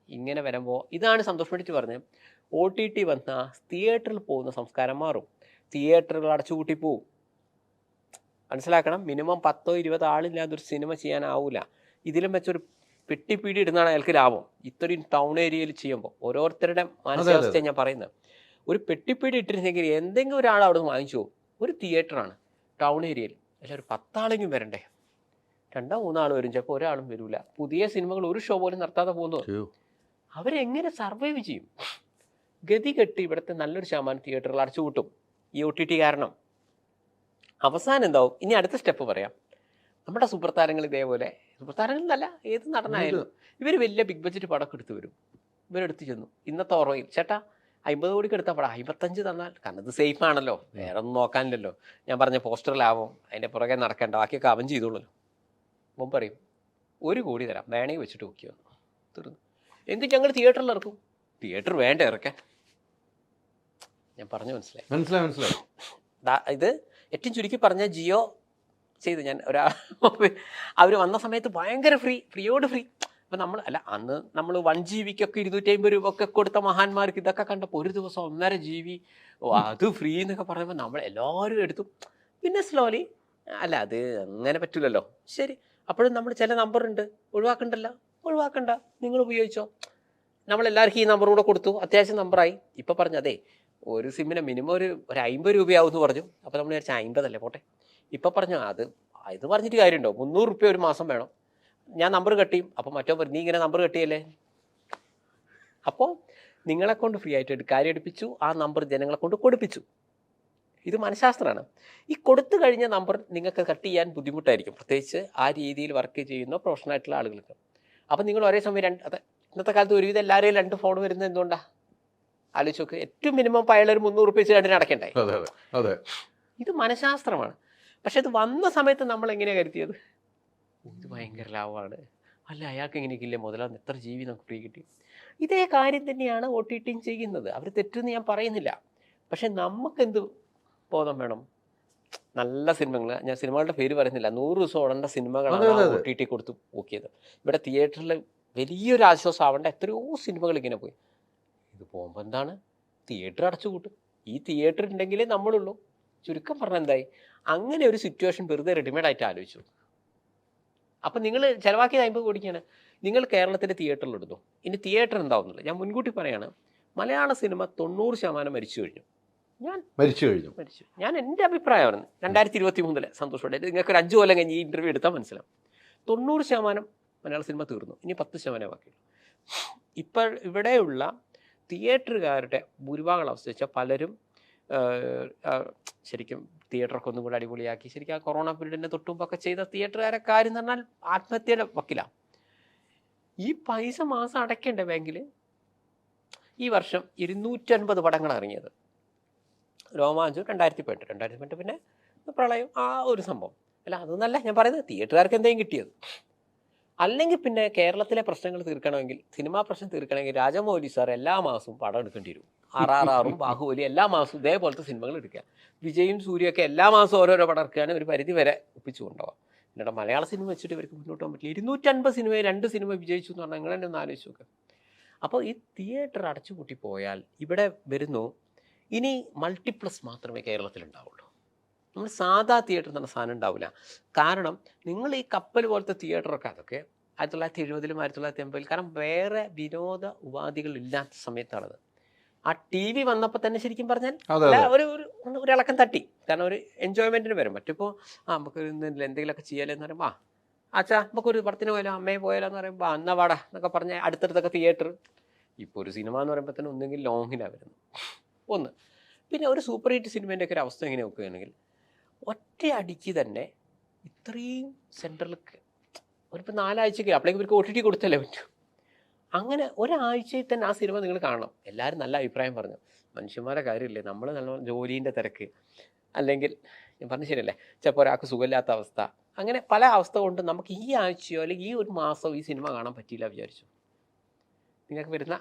ഇങ്ങനെ വരുമ്പോൾ ഇതാണ് സന്തോഷ് പണ്ഡിറ്റ് പറഞ്ഞത്, OTT വന്നാൽ തിയേറ്ററിൽ പോകുന്ന സംസ്കാരം മാറും, തിയേറ്ററുകൾ അടച്ചുകൂട്ടി പോവും. മനസ്സിലാക്കണം, മിനിമം 10-20 ആളില്ലാതൊരു സിനിമ ചെയ്യാനാവില്ല. ഇതിലും വെച്ചൊരു പെട്ടിപ്പീടി ഇടുന്നതാണ് അയാൾക്ക് ലാഭം. ഇത്രയും ടൗൺ ഏരിയയിൽ ചെയ്യുമ്പോൾ ഓരോരുത്തരുടെ മാനസികാവസ്ഥയാണ് ഞാൻ പറയുന്നത്. ഒരു പെട്ടിപ്പീടി ഇട്ടിരുന്നെങ്കിൽ എന്തെങ്കിലും ഒരാൾ അവിടെ നിന്ന് വാങ്ങിച്ചു പോകും. ഒരു തിയേറ്ററാണ് ടൗൺ ഏരിയയിൽ, അല്ല ഒരു 10 ആളെങ്കിലും വരണ്ടേ? 2-3 ആൾ വരും, ചിലപ്പോൾ ഒരാളും വരില്ല. പുതിയ സിനിമകൾ ഒരു ഷോ പോലും നടത്താതെ പോകുന്നത് അവരെങ്ങനെ സർവൈവ് ചെയ്യും? ഗതി കെട്ടി ഇവിടുത്തെ നല്ലൊരു ശതമാനം തിയേറ്ററുകൾ അടച്ചുകൂട്ടും ഈ OTT കാരണം. അവസാനം എന്താവും? ഇനി അടുത്ത സ്റ്റെപ്പ് പറയാം. നമ്മുടെ സൂപ്പർ താരങ്ങൾ ഇതേപോലെ, സൂപ്പർ താരങ്ങൾ എന്നല്ല ഏത് നടനായാലും, ഇവർ വലിയ ബിഗ് ബഡ്ജറ്റ് പടമൊക്കെ എടുത്ത് വരും. ഇവരെടുത്ത് ചെന്നു ഇന്നത്തെ ഓർമ്മയിൽ, ചേട്ടാ 50 കോടിക്ക് എടുത്താൽ പടം 55 തന്നാൽ, കാരണം ഇത് സേഫ് ആണല്ലോ, വേറെ ഒന്നും നോക്കാനില്ലല്ലോ, ഞാൻ പറഞ്ഞ പോസ്റ്ററിലാവും, അതിൻ്റെ പുറകെ നടക്കേണ്ട, ബാക്കിയൊക്കെ അവൻ ചെയ്തോളൂല്ലോ. മുമ്പ് പറയും 1 കോടി തരാം, വേണമെങ്കിൽ വെച്ചിട്ട് നോക്കി വന്നു, തീർന്നു. എന്ത് ഞങ്ങൾ തിയേറ്ററിൽ ഇറക്കും? തിയേറ്റർ വേണ്ട ഇറക്കാൻ. ഞാൻ പറഞ്ഞു മനസ്സിലായി. ഇത് ഏറ്റവും ചുരുക്കി പറഞ്ഞാൽ ജിയോ ചെയ്ത് ഞാൻ അവർ വന്ന സമയത്ത് ഭയങ്കര ഫ്രീയോട് ഫ്രീ. അപ്പം നമ്മൾ അല്ല അന്ന് നമ്മൾ 1 GB-ക്കൊക്കെ 250 രൂപ ഒക്കെ കൊടുത്ത മഹാന്മാർക്ക് ഇതൊക്കെ കണ്ടപ്പോൾ ഒരു ദിവസം 1.5 GB അത് ഫ്രീ എന്നൊക്കെ പറയുമ്പോൾ നമ്മൾ എല്ലാവരും എടുത്തു. പിന്നെ സ്ലോലി അല്ല അത് അങ്ങനെ പറ്റില്ലല്ലോ, ശരി അപ്പോഴും നമ്മൾ ചില നമ്പറുണ്ട്, ഒഴിവാക്കണ്ട നിങ്ങൾ ഉപയോഗിച്ചോ. നമ്മളെല്ലാവർക്കും ഈ നമ്പർ കൂടെ കൊടുത്തു, അത്യാവശ്യം നമ്പറായി. ഇപ്പം പറഞ്ഞു അതെ ഒരു സിമ്മിന് മിനിമം ഒരു 50 രൂപയാവും എന്ന് പറഞ്ഞു. അപ്പോൾ നമ്മൾ വിചാരിച്ചാൽ 50 അല്ലേ പോട്ടെ. ഇപ്പം പറഞ്ഞു ഇത് പറഞ്ഞിട്ട് കാര്യമുണ്ടോ, 300 രൂപ ഒരു മാസം വേണം, ഞാൻ നമ്പർ കട്ടിയും. അപ്പോൾ മറ്റോ നീ ഇങ്ങനെ നമ്പർ കട്ടിയല്ലേ. അപ്പോൾ നിങ്ങളെ കൊണ്ട് ഫ്രീ ആയിട്ട് കാര്യം എടുപ്പിച്ചു, ആ നമ്പർ ജനങ്ങളെ കൊണ്ട് കൊടുപ്പിച്ചു. ഇത് മനഃശാസ്ത്രമാണ്. ഈ കൊടുത്തു കഴിഞ്ഞ നമ്പർ നിങ്ങൾക്ക് കട്ട് ചെയ്യാൻ ബുദ്ധിമുട്ടായിരിക്കും, പ്രത്യേകിച്ച് ആ രീതിയിൽ വർക്ക് ചെയ്യുന്ന പ്രൊഫഷണൽ ആയിട്ടുള്ള ആളുകൾക്ക്. അപ്പം നിങ്ങൾ ഒരേ സമയം ഇന്നത്തെ കാലത്ത് ഒരുവിധം എല്ലാവരെയും 2 ഫോൺ വരുന്നത് എന്തുകൊണ്ടാണ് ആലോചിച്ച് നോക്ക്. ഏറ്റവും മിനിമം അയാളൊരു 300 രൂപ വെച്ച് 2 അടക്കണ്ടേ? ഇത് മനഃശാസ്ത്രമാണ്. പക്ഷെ ഇത് വന്ന സമയത്ത് നമ്മൾ എങ്ങനെയാണ് കരുതിയത്? ഇത് ഭയങ്കര ലാഭമാണ്, അല്ല അയാൾക്ക് എങ്ങനെയൊക്കെ മുതലാന്ന്, എത്ര GB നമുക്ക് ഫ്രീ കിട്ടി. ഇതേ കാര്യം തന്നെയാണ് OTT ചെയ്യുന്നത്. അവർ തെറ്റെന്ന് ഞാൻ പറയുന്നില്ല. പക്ഷെ നമുക്കെന്ത് ബോധം വേണം? നല്ല സിനിമകൾ, ഞാൻ സിനിമകളുടെ പേര് പറയുന്നില്ല, 100 ദിവസം ഓടേണ്ട സിനിമകളാണ് OTT കൊടുത്ത് നോക്കിയത്. ഇവിടെ തിയേറ്ററിൽ വലിയൊരു ആശ്വാസം ആവേണ്ട എത്രയോ സിനിമകൾ ഇങ്ങനെ പോയി. ഇത് പോകുമ്പോൾ എന്താണ്, തിയേറ്റർ അടച്ചുകൂട്ടും. ഈ തിയേറ്റർ ഉണ്ടെങ്കിലേ നമ്മളുള്ളൂ. ചുരുക്കം പറഞ്ഞാൽ എന്തായി, അങ്ങനെ ഒരു സിറ്റുവേഷൻ വെറുതെ റെഡിമെയ്ഡായിട്ട് ആലോചിച്ചു. അപ്പം നിങ്ങൾ ചിലവാക്കിയത് 50 കോടിക്കാണ്. നിങ്ങൾ കേരളത്തിൻ്റെ തിയേറ്ററിൽ ഇടുന്നു. ഇനി തിയേറ്റർ എന്താവുന്നില്ല, ഞാൻ മുൻകൂട്ടി പറയാണ്, മലയാള സിനിമ 90% മരിച്ചു കഴിഞ്ഞു. ഞാൻ എൻ്റെ അഭിപ്രായമാണ് 2023 സന്തോഷത്തോടെ, നിങ്ങൾക്ക് ഒരു 5 കൊല്ലം കഴിഞ്ഞ് ഈ ഇൻ്റർവ്യൂ എടുത്താൽ മനസ്സിലാവും. 90% മലയാള സിനിമ തീർന്നു, ഇനി 10% ബാക്കിയുള്ളൂ. ഇപ്പോൾ ഇവിടെയുള്ള തിയേറ്ററുകാരുടെ ഭൂരിഭാഗം അവസ്ഥ വെച്ചാൽ പലരും ശരിക്കും തിയേറ്ററൊക്കെ ഒന്നും കൂടെ അടിപൊളിയാക്കി, ശരിക്കും ആ കൊറോണ പീരീഡിൻ്റെ തൊട്ടുമുമ്പൊക്കെ ചെയ്ത തിയേറ്ററുകാരൊക്കെ കാര്യം എന്ന് പറഞ്ഞാൽ ആത്മഹത്യയുടെ വക്കിലാണ്. ഈ പൈസ മാസം അടയ്ക്കേണ്ട ബാങ്കിൽ. ഈ വർഷം 250 പടങ്ങൾ ഇറങ്ങിയത്. രോമാഞ്ചം 2018 പിന്നെ പ്രളയം, ആ ഒരു സംഭവം അല്ല അതൊന്നല്ല ഞാൻ പറയുന്നത്. തിയേറ്ററുകാർക്ക് എന്തെങ്കിലും കിട്ടിയത്. അല്ലെങ്കിൽ പിന്നെ കേരളത്തിലെ പ്രശ്നങ്ങൾ തീർക്കണമെങ്കിൽ, സിനിമാ പ്രശ്നം തീർക്കണമെങ്കിൽ രാജമൗലി സാർ എല്ലാ മാസവും പടം എടുക്കേണ്ടി വരും. RRR-ഉം ബാഹുബലി എല്ലാ മാസവും ഇതേപോലത്തെ സിനിമകൾ എടുക്കുക. വിജയും സൂര്യയൊക്കെ എല്ലാ മാസവും ഓരോരോ പടം ഇറക്കുകയാണ് ഒരു പരിധി വരെ ഒപ്പിച്ചു കൊണ്ടുപോകാം. എന്നിട്ട് മലയാള സിനിമ വെച്ചിട്ട് ഇവർക്ക് മുന്നോട്ട് പോകാൻ പറ്റില്ല. 250 സിനിമ 2 സിനിമ വിജയിച്ചു എന്ന് പറഞ്ഞാൽ നിങ്ങൾ തന്നെ ഒന്ന് ആലോചിച്ച് നോക്കുക. അപ്പോൾ ഈ തിയേറ്റർ അടച്ചുപൂട്ടി പോയാൽ ഇവിടെ വരുന്നു ഇനി മൾട്ടിപ്ലക്സ് മാത്രമേ കേരളത്തിലുണ്ടാവുള്ളൂ. നമ്മൾ സാധാ തിയേറ്റർ എന്ന സാധനം ഉണ്ടാവില്ല. കാരണം നിങ്ങൾ ഈ കപ്പൽ പോലത്തെ തിയേറ്ററൊക്കെ അതൊക്കെ 1970-ലും 1980-ലും, കാരണം വേറെ വിനോദ ഉപാധികൾ ഇല്ലാത്ത സമയത്താണത്. ആ TV വന്നപ്പോൾ തന്നെ ശരിക്കും പറഞ്ഞാൽ ഒരു ഇളക്കം തട്ടി. കാരണം ഒരു എൻജോയ്മെൻറ്റിന് വരും. മറ്റിപ്പോൾ നമുക്ക് എന്തെങ്കിലുമൊക്കെ ചെയ്യാലെന്ന് പറയുമ്പോൾ അച്ഛാ നമുക്കൊരു പടത്തിന് പോയാലോ അമ്മയെ പോയാലോ എന്ന് പറയുമ്പോൾ എന്നാ വാടാ എന്നൊക്കെ പറഞ്ഞാൽ അടുത്തടുത്തൊക്കെ തിയേറ്റർ. ഇപ്പോൾ ഒരു സിനിമ എന്ന് പറയുമ്പോൾ തന്നെ ഒന്നെങ്കിൽ ലോങ്ങിലാണ് വരുന്നത് ഒന്ന്. പിന്നെ ഒരു സൂപ്പർ ഹിറ്റ് സിനിമേൻ്റെ ഒക്കെ ഒരു അവസ്ഥ എങ്ങനെ നോക്കുകയാണെങ്കിൽ ഒറ്റ അടിക്ക് തന്നെ ഇത്രയും സെൻട്രലിലേക്ക് ഒരിപ്പോൾ 4 ആഴ്ചക്ക് അപ്പോഴേക്കും ഇവർക്ക് OTT കൊടുത്തല്ലേ പറ്റും. അങ്ങനെ ഒരാഴ്ചയിൽ തന്നെ ആ സിനിമ നിങ്ങൾ കാണണം. എല്ലാവരും നല്ല അഭിപ്രായം പറഞ്ഞു. മനുഷ്യന്മാരെ കാര്യമില്ലേ, നമ്മൾ നല്ല ജോലീൻ്റെ തിരക്ക്, അല്ലെങ്കിൽ ഞാൻ പറഞ്ഞു ശരിയല്ലേ, ചിലപ്പോൾ ഒരാൾക്ക് സുഖമില്ലാത്ത അവസ്ഥ, അങ്ങനെ പല അവസ്ഥ കൊണ്ട് നമുക്ക് ഈ ആഴ്ചയോ അല്ലെങ്കിൽ ഈ ഒരു മാസമോ ഈ സിനിമ കാണാൻ പറ്റിയില്ല വിചാരിച്ചു. നിങ്ങൾക്ക് വരുന്ന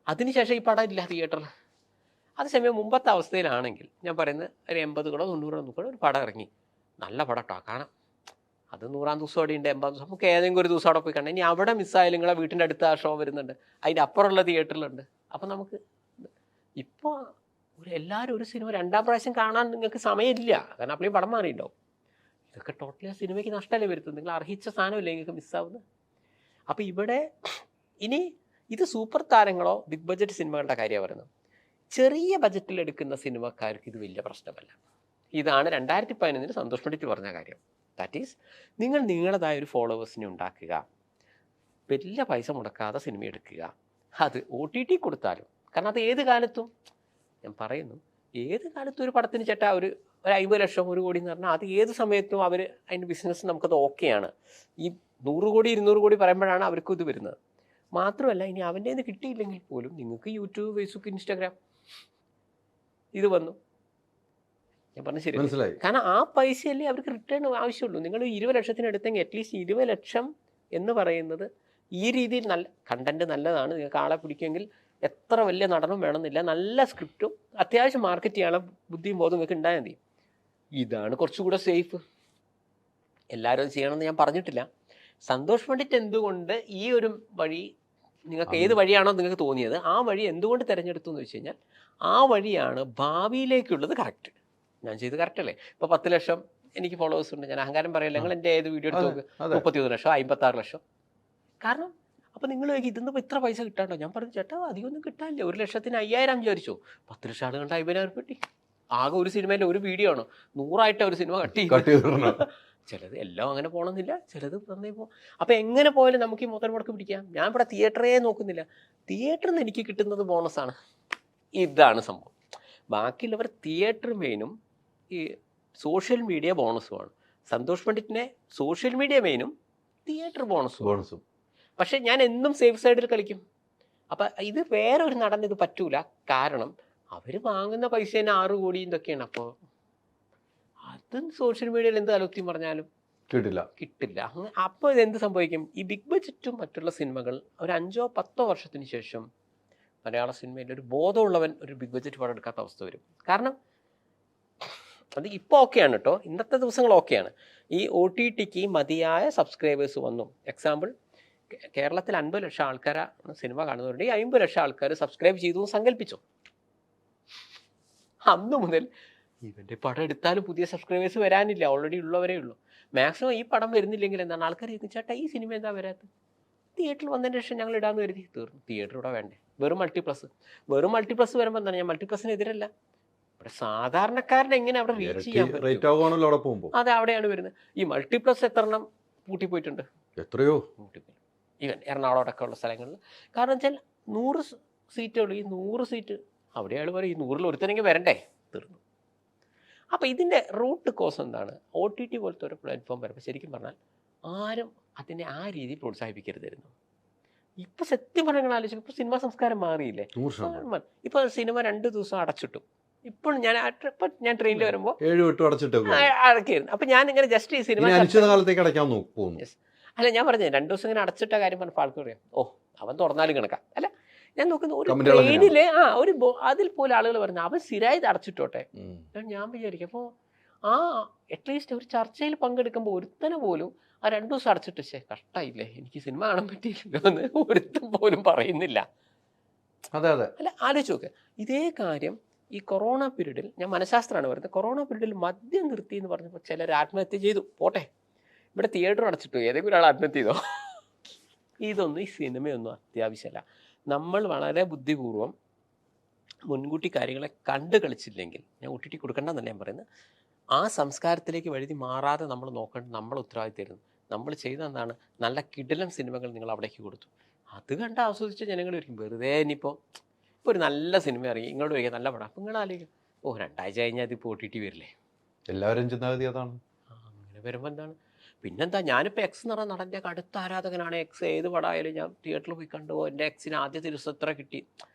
അതിനുശേഷം ഈ പടം ഇല്ല തിയേറ്ററിൽ. അതേസമയം മുമ്പത്തെ അവസ്ഥയിലാണെങ്കിൽ ഞാൻ പറയുന്നത് ഒരു 80 90 ഒരു പടം ഇറങ്ങി, നല്ല പടം കേട്ടോ കാണാം, അത് 100-ാം ദിവസം അവിടെ ഉണ്ട്, 80-ാം ദിവസം, നമുക്ക് ഏതെങ്കിലും ഒരു ദിവസം അവിടെ പോയി കണ്ടു. ഇനി അവിടെ മിസ്സായാലും നിങ്ങളെ വീട്ടിൻ്റെ അടുത്ത് ആ ഷോ വരുന്നുണ്ട്, അതിൻ്റെ അപ്പുറമുള്ള തിയേറ്ററിലുണ്ട്. അപ്പം നമുക്ക് ഇപ്പോൾ എല്ലാവരും ഒരു സിനിമ 2ാം പ്രാവശ്യം കാണാൻ നിങ്ങൾക്ക് സമയമില്ല, കാരണം അപ്പോഴും പടം മാറിയിട്ടുണ്ടാവും. ഇതൊക്കെ ടോട്ടലി ആ സിനിമയ്ക്ക് നഷ്ടമല്ലേ വരുത്തുന്നത്, നിങ്ങൾ അർഹിച്ച സാധനമില്ലേ നിങ്ങൾക്ക് മിസ്സാവുന്നത്. അപ്പോൾ ഇവിടെ ഇനി ഇത് സൂപ്പർ താരങ്ങളോ ബിഗ് ബഡ്ജറ്റ് സിനിമകളുടെ കാര്യമാണ് പറയുന്നത്. ചെറിയ ബഡ്ജറ്റിൽ എടുക്കുന്ന സിനിമക്കാർക്ക് ഇത് വലിയ പ്രശ്നമല്ല. ഇതാണ് 2011 സന്തോഷ് പണ്ഡിറ്റ് പറഞ്ഞ കാര്യം. ദാറ്റ് ഈസ്, നിങ്ങൾ നിങ്ങളുടേതായ ഒരു ഫോളോവേഴ്സിനെ ഉണ്ടാക്കുക, വലിയ പൈസ മുടക്കാതെ സിനിമ എടുക്കുക, അത് OTT കൊടുത്താലും. കാരണം അത് ഏത് കാലത്തും, ഞാൻ പറയുന്നു, ഏത് കാലത്തും ഒരു പടത്തിന് ചേട്ടാ ഒരു 50 ലക്ഷം 1 കോടി എന്ന് പറഞ്ഞാൽ അത് ഏത് സമയത്തും അവർ അതിൻ്റെ ബിസിനസ് നമുക്കത് ഓക്കെയാണ്. ഈ 100 കോടി 200 കോടി പറയുമ്പോഴാണ് അവർക്കും ഇത് വരുന്നത്. മാത്രമല്ല ഇനി അവൻ്റെ ഇത് കിട്ടിയില്ലെങ്കിൽ പോലും നിങ്ങൾക്ക് യൂട്യൂബ്, ഫേസ്ബുക്ക്, ഇൻസ്റ്റാഗ്രാം ഇത് വന്നു. ഞാൻ പറഞ്ഞ ശരി, കാരണം ആ പൈസയല്ലേ അവർക്ക് റിട്ടേൺ ആവശ്യമുള്ളൂ. നിങ്ങൾ 20 ലക്ഷത്തിന് എടുത്തെങ്കിൽ അറ്റ്ലീസ്റ്റ് 20 ലക്ഷം എന്ന് പറയുന്നത് ഈ രീതിയിൽ നല്ല കണ്ടന്റ് നല്ലതാണ്. നിങ്ങൾക്ക് ആളെ പിടിക്കുമെങ്കിൽ എത്ര വലിയ നടനും വേണമെന്നില്ല, നല്ല സ്ക്രിപ്റ്റും അത്യാവശ്യം മാർക്കറ്റ് ചെയ്യാനുള്ള ബുദ്ധിയും ബോധം നിങ്ങൾക്ക് ഉണ്ടായാൽ മതി. ഇതാണ് കുറച്ചുകൂടെ സേഫ്. എല്ലാവരും അത് ചെയ്യണമെന്ന് ഞാൻ പറഞ്ഞിട്ടില്ല. സന്തോഷ് പണ്ഡിറ്റ് എന്തുകൊണ്ട് ഈ ഒരു വഴി, നിങ്ങൾക്ക് ഏത് വഴിയാണോ നിങ്ങൾക്ക് തോന്നിയത് ആ വഴി എന്തുകൊണ്ട് തിരഞ്ഞെടുത്തു എന്ന് വെച്ച് കഴിഞ്ഞാൽ ആ വഴിയാണ് ഭാവിയിലേക്കുള്ളത്. കറക്റ്റ്, ഞാൻ ചെയ്ത് കറക്റ്റ് അല്ലേ. ഇപ്പോൾ 10 ലക്ഷം എനിക്ക് ഫോളോവേഴ്സ് ഉണ്ട്, ഞാൻ അഹങ്കാരം പറയില്ല. നിങ്ങൾ എൻ്റെ ഏത് വീഡിയോ എടുത്ത് നോക്ക്, 31 ലക്ഷം 56 ലക്ഷം. കാരണം അപ്പോൾ നിങ്ങൾ ഇതിന്ന് ഇപ്പോൾ ഇത്ര പൈസ കിട്ടാണ്ടോ? ഞാൻ പറഞ്ഞു ചേട്ടാ അധികമൊന്നും കിട്ടാനില്ല, 1 ലക്ഷത്തിന് 5000 വിചാരിച്ചു, 10 ലക്ഷം ആൾ കണ്ട 50,000 കിട്ടി. ആകെ ഒരു സിനിമേൻ്റെ ഒരു വീഡിയോ ആണ് 100 ഒരു സിനിമ കട്ട് ചെയ്ത്. ചിലത് എല്ലാം അങ്ങനെ പോകണമെന്നില്ല, ചിലത് നന്നായി പോകും. അപ്പോൾ എങ്ങനെ പോയാലും നമുക്ക് ഈ മുതൽ മുടക്ക് പിടിക്കാം. ഞാൻ ഇവിടെ തിയേറ്ററേ നോക്കുന്നില്ല, തിയേറ്ററിൽ നിന്ന് എനിക്ക് കിട്ടുന്നത് ബോണസാണ്. ഇതാണ് സംഭവം. ബാക്കിയുള്ളവർ തിയേറ്റർ മെയിനും ഈ സോഷ്യൽ മീഡിയ ബോണസുമാണ്. സന്തോഷ് പണ്ഡിറ്റിനെ സോഷ്യൽ മീഡിയ മെയിനും തിയേറ്റർ ബോണസും. പക്ഷെ ഞാൻ എന്നും സേഫ് സൈഡിൽ കളിക്കും. അപ്പം ഇത് വേറെ ഒരു നടൻ ഇത് പറ്റൂല. കാരണം അവർ വാങ്ങുന്ന പൈസ തന്നെ 6 കോടി ഇതൊക്കെയാണ്. അപ്പോൾ അത് സോഷ്യൽ മീഡിയയിൽ എന്ത് അലോക്യം പറഞ്ഞാലും കിട്ടില്ല. അപ്പോൾ ഇതെന്ത് സംഭവിക്കും? ഈ ബിഗ് ബഡ്ജറ്റും മറ്റുള്ള സിനിമകൾ ഒരു 5-10 വർഷത്തിന് ശേഷം മലയാള സിനിമയിൽ ഒരു ബോധമുള്ളവൻ ഒരു ബിഗ് ബഡ്ജറ്റ് പടം എടുക്കാത്ത അവസ്ഥ വരും. കാരണം അത് ഇപ്പോൾ ഓക്കെയാണ് കേട്ടോ, ഇന്നത്തെ ദിവസങ്ങൾ ഓക്കെയാണ്. ഈ OTTക്ക് മതിയായ സബ്സ്ക്രൈബേഴ്സ് വന്നു. എക്സാമ്പിൾ, കേരളത്തിൽ 50 ലക്ഷം ആൾക്കാരാണ് സിനിമ കാണുന്നവരുണ്ട്. ഈ 50 ലക്ഷം ആൾക്കാർ സബ്സ്ക്രൈബ് ചെയ്തു സങ്കല്പിച്ചു. അന്ന് മുതൽ ഇവൻ്റെ പടം എടുത്താലും പുതിയ സബ്സ്ക്രൈബേഴ്സ് വരാനില്ല, ഓൾറെഡി ഉള്ളവരേ ഉള്ളൂ. മാക്സിമം ഈ പടം വരുന്നില്ലെങ്കിൽ എന്താണ് ആൾക്കാർ ചോദിക്കും, ചേട്ടാ ഈ സിനിമ എന്താ വരാത്തത്? തിയേറ്ററിൽ വന്നതിന് ശേഷം ഞങ്ങൾ ഇടാമെന്ന് കരുതി, തീർന്നു. തിയേറ്റർ ഇവിടെ വേണ്ടേ? വെറും മൾട്ടിപ്ലസ് വരുമ്പോൾ എന്താണ്, ഞാൻ മൾട്ടിപ്ലസിനെതിരല്ല. ഇവിടെ സാധാരണക്കാരൻ എങ്ങനെ അവിടെ റീച്ച് ചെയ്യാൻ പറ്റും? അതെ, അവിടെയാണ് വരുന്നത്. ഈ മൾട്ടിപ്ലസ് എത്ര എണ്ണം പൂട്ടിപ്പോയിട്ടുണ്ട്? എത്രയോ പൂട്ടിപ്പോയി. ഈവൻ എറണാകുളം അടക്കമുള്ള സ്ഥലങ്ങളിൽ. കാരണം വെച്ചാൽ 100 സീറ്റുള്ളൂ. ഈ 100 സീറ്റ് അവിടെ അയാൾ പറയും ഈ 100-ൽ ഒരുത്തനെങ്കിൽ വരണ്ടേ, തീർന്നു. അപ്പോൾ ഇതിൻ്റെ റൂട്ട് കോസ് എന്താണ്? OTT പോലത്തെ ഒരു പ്ലാറ്റ്ഫോം വരുമ്പോൾ ശരിക്കും പറഞ്ഞാൽ ആരും അതിനെ ആ രീതിയിൽ പ്രോത്സാഹിപ്പിക്കരുതായിരുന്നു. ഇപ്പോൾ സത്യം പറഞ്ഞാൽ ആലോചിക്കും, ഇപ്പോൾ സിനിമാ സംസ്കാരം മാറിയില്ലേ? ഇപ്പോൾ സിനിമ 2 ദിവസം അടച്ചിട്ടു. ഇപ്പോൾ ഞാൻ ട്രെയിനിൽ വരുമ്പോൾ 7-8 അടക്കായിരുന്നു. അപ്പം ഞാൻ ഇങ്ങനെ ജസ്റ്റ് ഈ സിനിമ അല്ല, ഞാൻ പറഞ്ഞത് 2 ദിവസം ഇങ്ങനെ അടച്ചിട്ട കാര്യം പറഞ്ഞപ്പോൾ ആൾക്ക് പറയാം, ഓ അവൻ തുറന്നാലും കണക്കാം. അല്ല, ഞാൻ നോക്കുന്ന ഒരു ട്രെയിനിലെ ഒരു അതിൽ പോലെ ആളുകൾ പറഞ്ഞു അവൻ സ്ഥിരമായിട്ട് അടച്ചിട്ടോട്ടെ. ഞാൻ വിചാരിക്കും, അപ്പോൾ ആ അറ്റ്ലീസ്റ്റ് ഒരു ചർച്ചയിൽ പങ്കെടുക്കുമ്പോൾ ഒരുത്തനെ പോലും ആ 2 ദിവസം അടച്ചിട്ട് കഷ്ടായില്ലേ എനിക്ക് സിനിമ കാണാൻ പറ്റിയില്ലല്ലോ എന്ന് ഒരുത്തൻ പോലും പറയുന്നില്ല. അതെ അതെ. അല്ല ആലോചിച്ച് നോക്ക്, ഇതേ കാര്യം ഈ കൊറോണ പീരീഡിൽ, ഞാൻ മനഃശാസ്ത്രമാണ് പറയുന്നത്, കൊറോണ പീരീഡിൽ മദ്യം നിർത്തി എന്ന് പറഞ്ഞപ്പോൾ ചിലർ ആത്മഹത്യ ചെയ്തു. പോട്ടെ, ഇവിടെ തിയേറ്റർ അടച്ചിട്ടു, ഏതെങ്കിലും ഒരാൾ ആത്മഹത്യ ചെയ്തോ? ഇതൊന്നും ഈ സിനിമയൊന്നും അത്യാവശ്യമല്ല. നമ്മൾ വളരെ ബുദ്ധിപൂർവ്വം മുൻകൂട്ടി കാര്യങ്ങളെ കണ്ടു കളിച്ചില്ലെങ്കിൽ, ഞാൻ OTT കൊടുക്കണ്ടെന്നല്ല ഞാൻ പറയുന്നത്, ആ സംസ്കാരത്തിലേക്ക് വഴുതി മാറാതെ നമ്മൾ നോക്കേണ്ട നമ്മൾ ഉത്തരവാദിത്തമായിരുന്നു. നമ്മൾ ചെയ്ത എന്താണ്, നല്ല കിടിലൻ സിനിമകൾ നിങ്ങൾ അവിടേക്ക് കൊടുത്തു. അത് കണ്ട് ആസ്വദിച്ച ജനങ്ങൾ വരും. വെറുതെ ഇനിയിപ്പോൾ ഒരു നല്ല സിനിമ ഇറങ്ങി ഇങ്ങോട്ട് വരിക, നല്ല പടം, അപ്പം നിങ്ങൾ ആലോചിക്കും 2 ആഴ്ച കഴിഞ്ഞാൽ അതിപ്പോൾ OTT വരില്ലേ? എല്ലാവരും ചിന്താഗതി അതാണ്. അങ്ങനെ വരുമ്പോൾ എന്താണ്, പിന്നെന്താ, ഞാനിപ്പോൾ എക്സ് എന്ന് പറഞ്ഞ നടൻ്റെ അടുത്ത ആരാധകനാണ്. എക്സ് ഏത് പടമായാലും ഞാൻ തിയേറ്ററിൽ പോയി കണ്ടു. എൻ്റെ എക്സിന് ആദ്യത്തെ ദിവസം എത്ര കിട്ടി.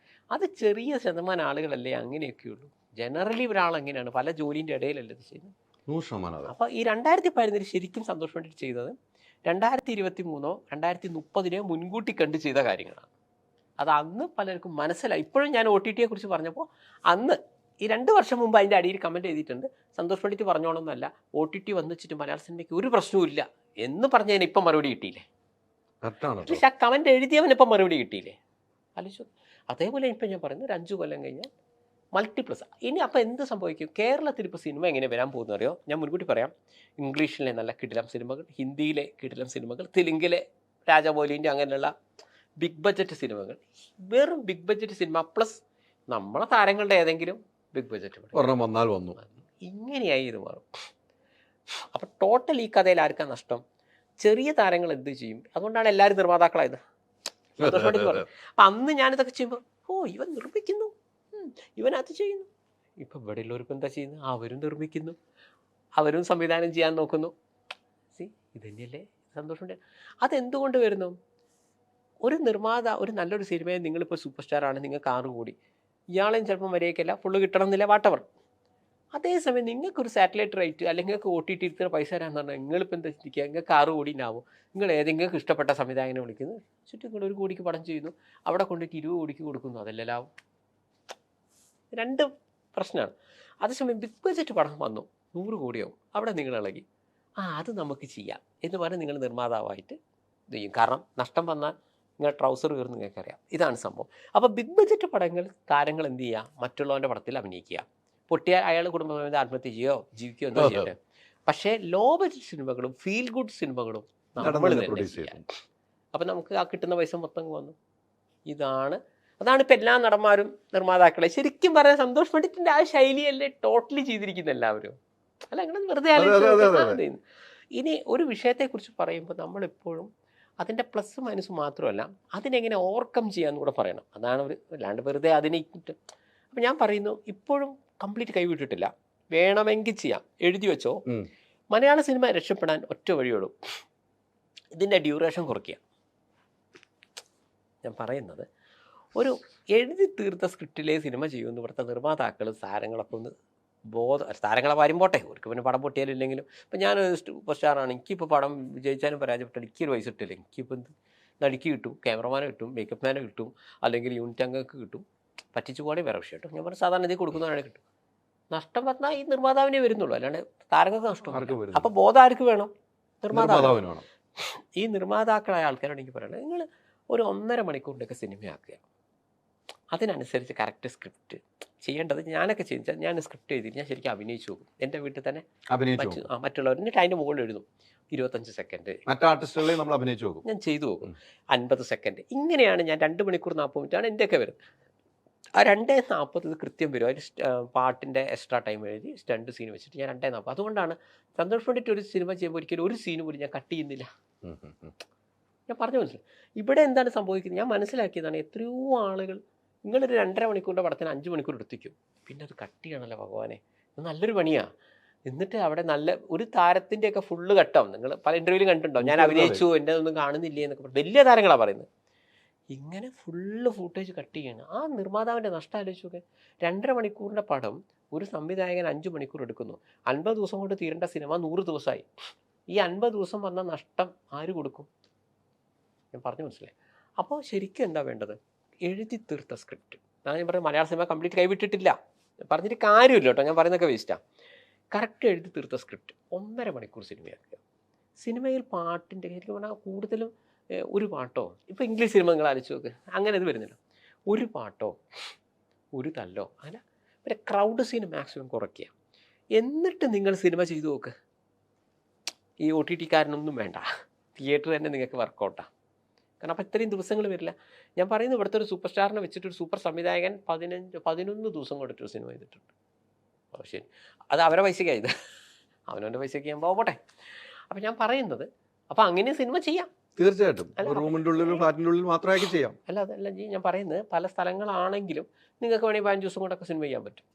അത് ചെറിയ ശതമാനം ആളുകളല്ലേ അങ്ങനെയൊക്കെയുള്ളൂ. ജനറലി ഒരാൾ എങ്ങനെയാണ്, പല ജോലിൻ്റെ ഇടയിലല്ലേ ഇത് ചെയ്യുന്നത്. 100%. അപ്പോൾ ഈ 2017 ശരിക്കും സന്തോഷം വേണ്ടിയിട്ട് ചെയ്തത് 2023 2030 മുൻകൂട്ടി കണ്ട് ചെയ്ത കാര്യങ്ങളാണ്. അത് അന്ന് പലർക്കും മനസ്സിലായി. ഇപ്പോഴും ഞാൻ OTT കുറിച്ച് പറഞ്ഞപ്പോൾ അന്ന് ഈ 2 വർഷം മുമ്പ് അതിൻ്റെ അടിയിൽ കമൻറ്റ് ചെയ്തിട്ടുണ്ട്, സന്തോഷ് പണ്ഡിറ്റ് പറഞ്ഞോളൊന്നുമല്ല, OTT വന്നിച്ചിട്ട് മലയാള സിനിമയ്ക്ക് ഒരു പ്രശ്നവും ഇല്ല എന്ന് പറഞ്ഞതിന് ഇപ്പം മറുപടി കിട്ടിയില്ലേ? പക്ഷെ ആ കമൻറ്റ് എഴുതിയവനിപ്പം മറുപടി കിട്ടിയില്ലേ? ആലോചിച്ചു. അതേപോലെ ഇപ്പം ഞാൻ പറയുന്നത് ഒരു 5 കൊല്ലം കഴിഞ്ഞാൽ മൾട്ടിപ്ലസ്. ഇനി അപ്പോൾ എന്ത് സംഭവിക്കും? കേരളത്തിൽ ഇപ്പോൾ സിനിമ എങ്ങനെ വരാൻ പോകുന്ന അറിയോ? ഞാൻ മുൻകൂട്ടി പറയാം. ഇംഗ്ലീഷിലെ നല്ല കിടിലം സിനിമകൾ, ഹിന്ദിയിലെ കിടിലം സിനിമകൾ, തെലുങ്കിലെ രാജമൗലിൻ്റെ അങ്ങനെയുള്ള ബിഗ് ബഡ്ജറ്റ് സിനിമകൾ, വെറും ബിഗ് ബഡ്ജറ്റ് സിനിമ പ്ലസ് നമ്മളെ താരങ്ങളുടെ ഏതെങ്കിലും ബിഗ് ബഡ്ജറ്റ് വന്നാൽ വന്നു, ഇങ്ങനെയായി ഇത് മാറും. അപ്പം ടോട്ടൽ ഈ കഥയിൽ ആർക്കാ നഷ്ടം? ചെറിയ താരങ്ങൾ എന്ത് ചെയ്യും? അതുകൊണ്ടാണ് എല്ലാവരും നിർമ്മാതാക്കളായത്. അപ്പം അന്ന് ഞാനിതൊക്കെ ചെയ്യുമ്പോൾ ഇവൻ നിർമ്മിക്കുന്നു, ഇവൻ അത് ചെയ്യുന്നു. ഇപ്പം ഇവിടെ ഉള്ളവർക്ക് എന്താ ചെയ്യുന്നത്? അവരും നിർമ്മിക്കുന്നു, അവരും സംവിധാനം ചെയ്യാൻ നോക്കുന്നു. ഇത് തന്നെയല്ലേ സന്തോഷമുണ്ട്. അതെന്തുകൊണ്ട് വരുന്നു? ഒരു നിർമ്മാത ഒരു നല്ലൊരു സിനിമയെ നിങ്ങളിപ്പോൾ സൂപ്പർ സ്റ്റാറാണ്, നിങ്ങൾക്ക് 6 കോടി, ഇയാളെയും ചിലപ്പോൾ മര്യാദയ്ക്കല്ല, ഫുള്ള് കിട്ടണം എന്നില്ല, വാട്ടവർ. അതേസമയം നിങ്ങൾക്കൊരു സാറ്റലൈറ്റ് റൈറ്റ് അല്ലെങ്കിൽ നിങ്ങൾക്ക് OTT ഇത്ര പൈസ തരാമെന്ന് പറഞ്ഞാൽ നിങ്ങളിപ്പോൾ എന്താ ചിന്തിക്കുക? നിങ്ങൾക്ക് 6 കോടി ഉണ്ടാവും. നിങ്ങൾ ഏതെങ്കിലും ഇഷ്ടപ്പെട്ട സംവിധായകനെ വിളിക്കുന്നു, ചുറ്റും നിങ്ങൾ 1 കോടിക്ക് പടം ചെയ്യുന്നു, അവിടെ കൊണ്ടിട്ട് 20 കോടിക്ക് കൊടുക്കുന്നു. അതല്ലേ ലാഭം? 2 പ്രശ്നമാണ്. അതേസമയം ബിഗ് ബഡ്ജറ്റ് പടം വന്നു 100 കോടിയാവും, അവിടെ നിങ്ങൾ ഇളകി അത് നമുക്ക് ചെയ്യാം എന്ന് പറഞ്ഞാൽ നിങ്ങൾ നിർമ്മാതാവായിട്ട് ഇത് ചെയ്യും. കാരണം നഷ്ടം വന്നാൽ നിങ്ങൾ ട്രൗസർ കയറുന്ന നിങ്ങൾക്കറിയാം. ഇതാണ് സംഭവം. അപ്പോൾ ബിഗ് ബഡ്ജറ്റ് പടങ്ങൾ താരങ്ങൾ എന്ത് ചെയ്യുക? മറ്റുള്ളവൻ്റെ പടത്തിൽ അഭിനയിക്കുക. പൊട്ടിയ അയാൾ കുടുംബം ആത്മഹത്യ ചെയ്യുകയോ ജീവിക്കുകയോ എന്തോ ചെയ്യട്ടെ. പക്ഷേ ലോ ബഡ്ജറ്റ് സിനിമകളും ഫീൽ ഗുഡ് സിനിമകളും നമ്മൾ തന്നെ ചെയ്യാം. അപ്പം നമുക്ക് ആ കിട്ടുന്ന പൈസ മൊത്തം വന്നു. അതാണ് ഇപ്പം എല്ലാ നടന്മാരും നിർമ്മാതാക്കളെ ശരിക്കും പറയാൻ സന്തോഷ് പണ്ഡിറ്റിൻ്റെ ആ ശൈലിയല്ലേ ടോട്ടലി ചെയ്തിരിക്കുന്ന എല്ലാവരും. അല്ല അങ്ങനെ വെറുതെ ഇനി ഒരു വിഷയത്തെക്കുറിച്ച് പറയുമ്പോൾ നമ്മളെപ്പോഴും അതിൻ്റെ പ്ലസ് മൈനസ് മാത്രമല്ല അതിനെങ്ങനെ ഓവർകം ചെയ്യാമെന്ന് കൂടെ പറയണം. അതാണ് അല്ലാണ്ട് വെറുതെ അതിനെ ഇട്ട്. അപ്പം ഞാൻ പറയുന്നു, ഇപ്പോഴും കംപ്ലീറ്റ് കൈവിട്ടിട്ടില്ല, വേണമെങ്കിൽ ചെയ്യാം. എഴുതി വെച്ചോ, മലയാള സിനിമ രക്ഷപ്പെടാൻ ഒറ്റ വഴിയുള്ളൂ, ഇതിൻ്റെ ഡ്യൂറേഷൻ കുറയ്ക്കുക. ഞാൻ പറയുന്നത് ഒരു എഴുതി തീർത്ത സ്ക്രിപ്റ്റിലെ സിനിമ ചെയ്യുമെന്ന് ഇവിടുത്തെ നിർമ്മാതാക്കൾ താരങ്ങളൊക്കെ ഒന്ന് താരങ്ങളെ വരുമ്പോട്ടെ, അവർക്ക് പിന്നെ പടം പൊട്ടിയാലും ഇല്ലെങ്കിലും. ഇപ്പം ഞാൻ സൂപ്പർ സ്റ്റാറാണ്, എനിക്കിപ്പോൾ പടം വിജയിച്ചാലും പരാജയപ്പെട്ടാലും എനിക്കൊരു പൈസ കിട്ടില്ല. എനിക്കിപ്പോൾ എന്ത് നടിക്ക് കിട്ടും, ക്യാമറമാനെ കിട്ടും, മേക്കപ്പ് മാനെ കിട്ടും, അല്ലെങ്കിൽ യൂണിറ്റ് അംഗങ്ങൾക്ക് കിട്ടും, പറ്റിച്ചു പോകണേ വേറെ വിഷയം കേട്ടോ. ഞാൻ പറഞ്ഞ സാധാരണ ഇതിൽ കൊടുക്കുന്നവരാണ് കിട്ടും. നഷ്ടം പറഞ്ഞാൽ ഈ നിർമ്മാതാവിനെ വരുന്നുള്ളൂ, അല്ലാണ്ട് താരങ്ങൾക്ക് നഷ്ടം. അപ്പോൾ ബോധം ആർക്ക് വേണം? നിർമ്മാതാവിന് വേണം. ഈ നിർമ്മാതാക്കളായ ആൾക്കാരോട് എനിക്ക് പറയണത്, നിങ്ങൾ ഒരു 1.5 മണിക്കൂറിൻ്റെയൊക്കെ സിനിമയാക്കുക. അതിനനുസരിച്ച് കറക്റ്റ് സ്ക്രിപ്റ്റ് ചെയ്യേണ്ടത് ഞാനൊക്കെ ചെയ്താൽ ഞാൻ സ്ക്രിപ്റ്റ് എഴുതി ഞാൻ ശരിക്കും അഭിനയിച്ചു പോകും. എൻ്റെ വീട്ടിൽ തന്നെ മറ്റുള്ളവർ എന്നിട്ട് അതിൻ്റെ മുകളിൽ എഴുതും 25 സെക്കൻഡ്, മറ്റു ആർട്ടിസ്റ്റുകളെ നമ്മൾ അഭിനയിച്ചു പോകും, ഞാൻ ചെയ്തു പോകും 50 സെക്കൻഡ്. ഇങ്ങനെയാണ് ഞാൻ 2 മണിക്കൂർ 40 മിനിറ്റാണ് എൻ്റെയൊക്കെ വരുന്നത്. ആ 2:40 കൃത്യം വരും. അതിൽ പാട്ടിൻ്റെ എക്സ്ട്രാ ടൈം എഴുതി സ്റ്റണ്ട് സീൻ വെച്ചിട്ട് ഞാൻ 2:40. അതുകൊണ്ടാണ് സന്തോഷ് പണ്ഡിറ്റ് ഒരു സിനിമ ചെയ്യുമ്പോൾ ഒരിക്കലും ഒരു സീന് പോലും ഞാൻ കട്ട് ചെയ്യുന്നില്ല. ഞാൻ പറഞ്ഞു മനസ്സിലായി. ഇവിടെ എന്താണ് സംഭവിക്കുന്നത് ഞാൻ മനസ്സിലാക്കിയതാണ്. എത്രയോ ആളുകൾ നിങ്ങളൊരു 2.5 മണിക്കൂറിൻ്റെ പടത്തിന് 5 മണിക്കൂർ എടുത്തിക്കും, പിന്നെ അത് കട്ട് ചെയ്യണമല്ലോ ഭഗവാനെ, ഇത് നല്ലൊരു പണിയാണ്. എന്നിട്ട് അവിടെ നല്ല ഒരു താരത്തിൻ്റെയൊക്കെ ഫുള്ള് കട്ടാവും. നിങ്ങൾ പല ഇൻ്റർവ്യൂവിലും കണ്ടിട്ടുണ്ടോ, ഞാൻ അഭിനയിച്ചു എൻ്റെ ഒന്നും കാണുന്നില്ലേ എന്നൊക്കെ പറഞ്ഞു. വലിയ താരങ്ങളാണ് പറയുന്നത്. ഇങ്ങനെ ഫുള്ള് ഫുട്ടേജ് കട്ട് ചെയ്യണം. ആ നിർമ്മാതാവിൻ്റെ നഷ്ടം ആലോചിച്ചൊക്കെ. 2.5 മണിക്കൂറിൻ്റെ പടം ഒരു സംവിധായകൻ 5 മണിക്കൂർ എടുക്കുന്നു. 50 ദിവസം കൊണ്ട് തീരേണ്ട സിനിമ 100 ദിവസമായി. ഈ 50 ദിവസം വന്ന നഷ്ടം ആര് കൊടുക്കും? ഞാൻ പറഞ്ഞു മനസ്സിലായി. അപ്പോൾ ശരിക്കും എന്താ വേണ്ടത്? എഴുതി തീർത്ത സ്ക്രിപ്റ്റ്. ഞാൻ പറയുന്നത് മലയാള സിനിമ കംപ്ലീറ്റ് കൈവിട്ടിട്ടില്ല പറഞ്ഞിട്ട് കാര്യമില്ല കേട്ടോ, ഞാൻ പറയുന്നതൊക്കെ വേസ്റ്റാണ്. കറക്റ്റ് എഴുതി തീർത്ത സ്ക്രിപ്റ്റ് 1.5 മണിക്കൂർ സിനിമയാക്കുക. സിനിമയിൽ പാട്ടിൻ്റെ ശരിക്കും പറഞ്ഞാൽ കൂടുതലും ഒരു പാട്ടോ, ഇപ്പോൾ ഇംഗ്ലീഷ് സിനിമ നിങ്ങൾ ആലോചിച്ച് നോക്ക്, അങ്ങനെ ഇത് വരുന്നില്ല. ഒരു പാട്ടോ ഒരു തല്ലോ അങ്ങനെ, പിന്നെ ക്രൗഡ് സീൻ മാക്സിമം കുറയ്ക്കുക. എന്നിട്ട് നിങ്ങൾ സിനിമ ചെയ്തു നോക്ക്. ഈ OTT-കാരനൊന്നും വേണ്ട, തിയേറ്റർ തന്നെ നിങ്ങൾക്ക് വർക്കൗട്ടാണ്. കാരണം അപ്പോൾ ഇത്രയും ദിവസങ്ങൾ വരില്ല. ഞാൻ പറയുന്നത് ഇവിടുത്തെ ഒരു സൂപ്പർ സ്റ്റാറിനെ വെച്ചിട്ടൊരു സൂപ്പർ സംവിധായകൻ 11 ദിവസം കൊണ്ടിട്ടൊരു സിനിമ ചെയ്തിട്ടുണ്ട്. ഓ ശരി, അത് അവരെ പൈസയ്ക്കാണ് ഇത്, അവനവൻ്റെ പൈസയ്ക്ക് ഞാൻ പോകട്ടെ. അപ്പം ഞാൻ പറയുന്നത്, അപ്പം അങ്ങനെ സിനിമ ചെയ്യാം തീർച്ചയായിട്ടും. റൂമിൻ്റെ ഉള്ളിലും ഫ്ലാറ്റിൻ്റെ ഉള്ളിൽ മാത്രമാക്കി ചെയ്യാം. അല്ല അതല്ല ജി, ഞാൻ പറയുന്നത് പല സ്ഥലങ്ങളാണെങ്കിലും നിങ്ങൾക്ക് വേണമെങ്കിൽ 15 ദിവസം കൊണ്ടൊക്കെ സിനിമ ചെയ്യാൻ പറ്റും.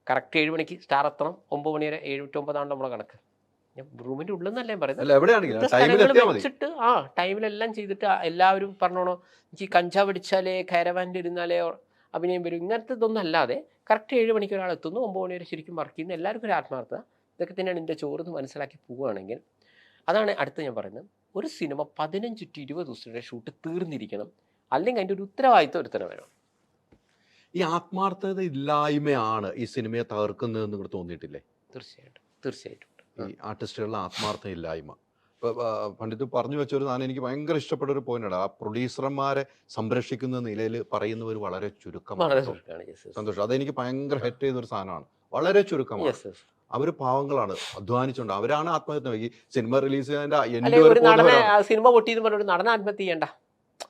കറക്റ്റ് 7 മണിക്ക് സ്റ്റാർ എത്തണം, 9 മണി വരെ 7-9 നമ്മളെ കണക്ക്. ഞാൻ റൂമിൻ്റെ ഉള്ളിൽ നിന്നല്ല ഞാൻ പറയുന്നത്, വെച്ചിട്ട് ടൈമിലെല്ലാം ചെയ്തിട്ട് എല്ലാവരും പറഞ്ഞോണോ എനിക്ക് കഞ്ചാവ് അടിച്ചാലേ കാരവാനിൽ ഇരുന്നാലേ അഭിനയം വരും, ഇങ്ങനത്തെ ഇതൊന്നും അല്ലാതെ കറക്റ്റ് 7 മണിക്ക് ഒരാൾ എത്തുന്നു, 9 മണി വരെ ശരിക്കും വർക്ക് ചെയ്യുന്നു, എല്ലാവർക്കും ഒരു ആത്മാർത്ഥത. ഇതൊക്കെ തന്നെയാണ് എൻ്റെ ചോറെന്ന് മനസ്സിലാക്കി പോവുകയാണെങ്കിൽ അതാണ് അടുത്ത് ഞാൻ പറയുന്നത്. ഒരു സിനിമ 15 to 20 ദിവസത്തെ ഷൂട്ട് തീർന്നിരിക്കണം, അല്ലെങ്കിൽ അതിൻ്റെ ഒരു ഉത്തരവാദിത്വം ഒരുത്തരം വേണം. ഈ ആത്മാർത്ഥത ഇല്ലായ്മയാണ് ഈ സിനിമയെ തകർക്കുന്നതെന്ന് ഇവിടെ തോന്നിയിട്ടില്ലേ? തീർച്ചയായിട്ടും ഈ ആർട്ടിസ്റ്റുകളുടെ ആത്മാർത്ഥത ഇല്ലായ്മ. ഇപ്പോൾ പണ്ഡിറ്റ് പറഞ്ഞു വെച്ചൊരു സാധനം എനിക്ക് ഭയങ്കര ഇഷ്ടപ്പെട്ട ഒരു പോയിന്റാണ്. ആ പ്രൊഡ്യൂസർമാരെ സംരക്ഷിക്കുന്ന നിലയിൽ പറയുന്നവർ വളരെ ചുരുക്കമാണ്. സന്തോഷം, അതെനിക്ക് ഭയങ്കര ഹെറ്റ് ചെയ്തൊരു സാധനമാണ്. വളരെ ചുരുക്കമാണ്. അവർ പാവങ്ങളാണ്, അധ്വാനിച്ചുകൊണ്ട് അവരാണ് ആത്മഹത്യ. ഈ സിനിമ റിലീസ് ചെയ്യാൻ സിനിമ പൊട്ടിയെന്ന് പറഞ്ഞ ഒരു നടൻ ആത്മഹത്യ ചെയ്യണ്ട,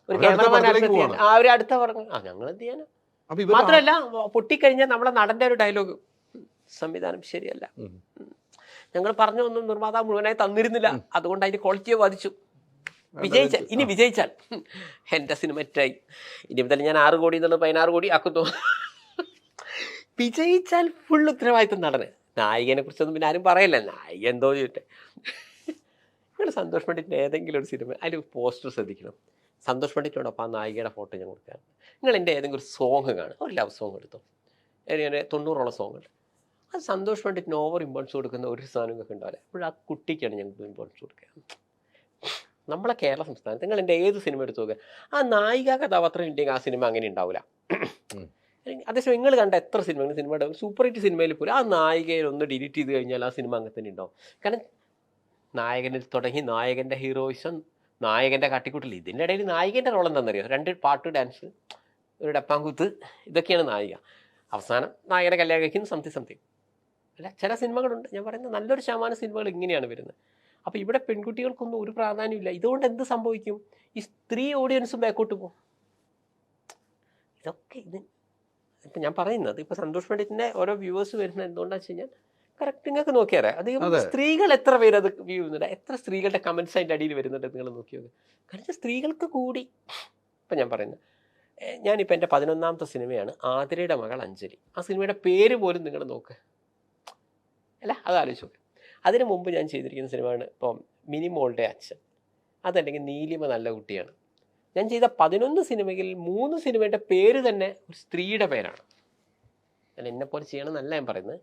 ഒരു ക്യാമറമാൻ ആത്മഹത്യ, അവർ അടുത്ത പറഞ്ഞു ഞങ്ങൾ എന്ത് ചെയ്യാനാ. മാത്രമല്ല പൊട്ടിക്കഴിഞ്ഞാൽ നമ്മളെ നടന്റെ ഒരു ഡയലോഗ്, സംവിധാനം ശരിയല്ല, ഞങ്ങൾ പറഞ്ഞു ഒന്നും നിർമ്മാതാവ് മുഴുവനായി തന്നിരുന്നില്ല, അതുകൊണ്ട് അതിന്റെ ക്വാളിറ്റിയെ ബാധിച്ചു. ഇനി വിജയിച്ചാൽ എൻ്റെ സിനിമ ഹിറ്റായി, ഇനി മുതൽ ഞാൻ 6 കോടി എന്നുള്ളത് 16 കോടി ആക്കുന്നു. വിജയിച്ചാൽ ഫുൾ ഉത്തരവാദിത്വം നടന്. നായികനെ കുറിച്ചൊന്നും പിന്നെ ആരും പറയല്ല, നായിക എന്തോ ചെയ്യട്ടെ. നിങ്ങൾ സന്തോഷ് പണ്ഡിറ്റിൻ്റെ ഏതെങ്കിലും ഒരു സിനിമ അതിൽ പോസ്റ്റർ ശ്രദ്ധിക്കണം, സന്തോഷ് പണ്ഡിറ്റിനോടൊപ്പം ആ നായികയുടെ ഫോട്ടോ ഞാൻ കൊടുക്കാം. നിങ്ങൾ എൻ്റെ ഏതെങ്കിലും ഒരു സോങ് കാണും, ഒരു ലവ് സോങ് എടുത്തോ, 90ഓളം സോങ് ഉണ്ട്. അത് സന്തോഷ് പണ്ഡിറ്റിന് ഓവർ ഇമ്പോർട്ടൻസ് കൊടുക്കുന്ന ഒരു സാധനങ്ങളൊക്കെ ഉണ്ടാവില്ല. അപ്പോൾ ആ കുട്ടിക്കാണ് ഞങ്ങൾക്ക് ഇമ്പോർട്ടൻസ് കൊടുക്കുക. നമ്മളെ കേരള സംസ്ഥാനത്ത് നിങ്ങൾ എൻ്റെ ഏത് സിനിമ എടുത്ത് നോക്കുക, ആ നായിക കഥാപാത്രം ഉണ്ടെങ്കിൽ ആ സിനിമ അങ്ങനെ ഉണ്ടാവില്ല. അതേസമയം നിങ്ങൾ കണ്ട എത്ര സിനിമയുടെ സൂപ്പർ ഹിറ്റ് സിനിമയിൽ പോലും ആ നായികയിൽ ഒന്ന് ഡിലീറ്റ് ചെയ്ത് കഴിഞ്ഞാൽ ആ സിനിമ അങ്ങനെ തന്നെ ഉണ്ടാവും. കാരണം നായകനിൽ തുടങ്ങി നായകൻ്റെ ഹീറോയിസം, നായകൻ്റെ കാട്ടിക്കൂട്ടിൽ, ഇതിൻ്റെ ഇടയിൽ നായികൻ്റെ റോൾ എന്താണെന്നറിയോ, 2 പാട്ട്, ഡാൻസ്, ഒരു ഡപ്പാങ്കൂത്ത്, ഇതൊക്കെയാണ് നായിക. അവസാനം നായകനെ കല്യാണം കഴിക്കുന്ന സംതിങ് അല്ല. ചില സിനിമകളുണ്ട്, ഞാൻ പറയുന്നത് നല്ലൊരു ശതമാനം സിനിമകൾ ഇങ്ങനെയാണ് വരുന്നത്. അപ്പോൾ ഇവിടെ പെൺകുട്ടികൾക്കൊന്നും ഒരു പ്രാധാന്യമില്ല. ഇതുകൊണ്ട് എന്ത് സംഭവിക്കും, ഈ സ്ത്രീ ഓഡിയൻസും ബാക്കോട്ട് പോകും. ഇതൊക്കെ ഇപ്പം ഞാൻ പറയുന്നത്, ഇപ്പോൾ സന്തോഷ് പണ്ഡിറ്റിൻ്റെ ഓരോ വ്യൂവേഴ്സ് വരുന്നത് എന്തുകൊണ്ടാണെന്ന് വെച്ച് കഴിഞ്ഞാൽ കറക്റ്റ് നിങ്ങൾക്ക് നോക്കിയാറേ അധികം സ്ത്രീകൾ എത്ര പേര് അത് വ്യൂ ചെയ്യുന്നുണ്ട്, എത്ര സ്ത്രീകളുടെ കമൻറ്റ്സ് അതിൻ്റെ അടിയിൽ വരുന്നുണ്ട് നിങ്ങൾ നോക്കി നോക്കുക. കാരണം സ്ത്രീകൾക്ക് കൂടി. ഇപ്പം ഞാൻ പറയുന്നത്, ഞാനിപ്പോൾ എൻ്റെ 11ാമത്തെ സിനിമയാണ് ആതിരയുടെ മകൾ അഞ്ജലി. ആ സിനിമയുടെ പേര് പോലും നിങ്ങൾ നോക്ക് അല്ല, അത് ആലോചിച്ച് നോക്ക്. അതിന് മുമ്പ് ഞാൻ ചെയ്തിരിക്കുന്ന സിനിമയാണ് ഇപ്പം മിനിമോളുടെ അച്ഛൻ, അതല്ലെങ്കിൽ നീലിമ നല്ല കുട്ടിയാണ്. ഞാൻ ചെയ്ത 11 സിനിമയിൽ 3 സിനിമയുടെ പേര് തന്നെ ഒരു സ്ത്രീയുടെ പേരാണ്. അല്ല എന്നെപ്പോലെ ചെയ്യണമെന്നല്ല ഞാൻ പറയുന്നത്,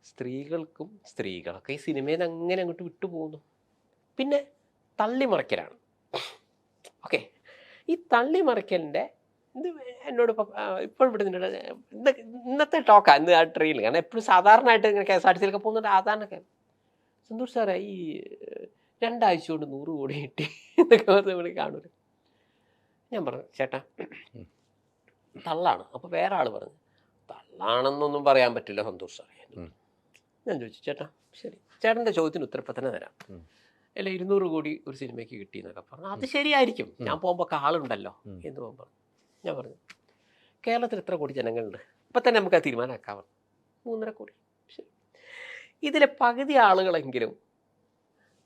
സ്ത്രീകളൊക്കെ ഈ സിനിമയിൽ നിന്ന് അങ്ങനെ അങ്ങോട്ട് വിട്ടുപോകുന്നു. പിന്നെ തള്ളിമറിക്കലാണ്. ഓക്കെ, ഈ തള്ളിമറിക്കലിൻ്റെ ഇത് എന്നോട് ഇപ്പോൾ ഇവിടെ ഇന്നത്തെ ടോക്കാണ്, ഇന്ന് ആ ട്രെയിനിൽ. കാരണം എപ്പോഴും സാധാരണയായിട്ട് ഇങ്ങനെ KSRTC പോകുന്നുണ്ട്. സാധാരണ സന്തോഷ് സാറേ ഈ 2 ആഴ്ച കൊണ്ട് 100 കോടി കിട്ടി എന്നൊക്കെ പറഞ്ഞ് കാണൂല. ഞാൻ പറഞ്ഞു ചേട്ടാ തള്ളാണ്. അപ്പോൾ വേറെ ആൾ പറഞ്ഞു തള്ളാണെന്നൊന്നും പറയാൻ പറ്റില്ല സന്തോഷ് സാറേ. ഞാൻ ചോദിച്ചു ചേട്ടാ ശരി, ചേട്ടൻ്റെ ചോദ്യത്തിന് ഉത്തരം തന്നെ തരാം. അല്ല 200 കോടി ഒരു സിനിമയ്ക്ക് കിട്ടി എന്നൊക്കെ പറഞ്ഞു. അത് ശരിയായിരിക്കും, ഞാൻ പോകുമ്പോൾ ആളുണ്ടല്ലോ എന്ന് പോകുമ്പോൾ. ഞാൻ പറഞ്ഞു കേരളത്തിൽ എത്ര കോടി ജനങ്ങളുണ്ട്, ഇപ്പം തന്നെ നമുക്ക് അത് തീരുമാനമാക്കാം. 3.5 കോടി. ശരി, ഇതിലെ പകുതി ആളുകളെങ്കിലും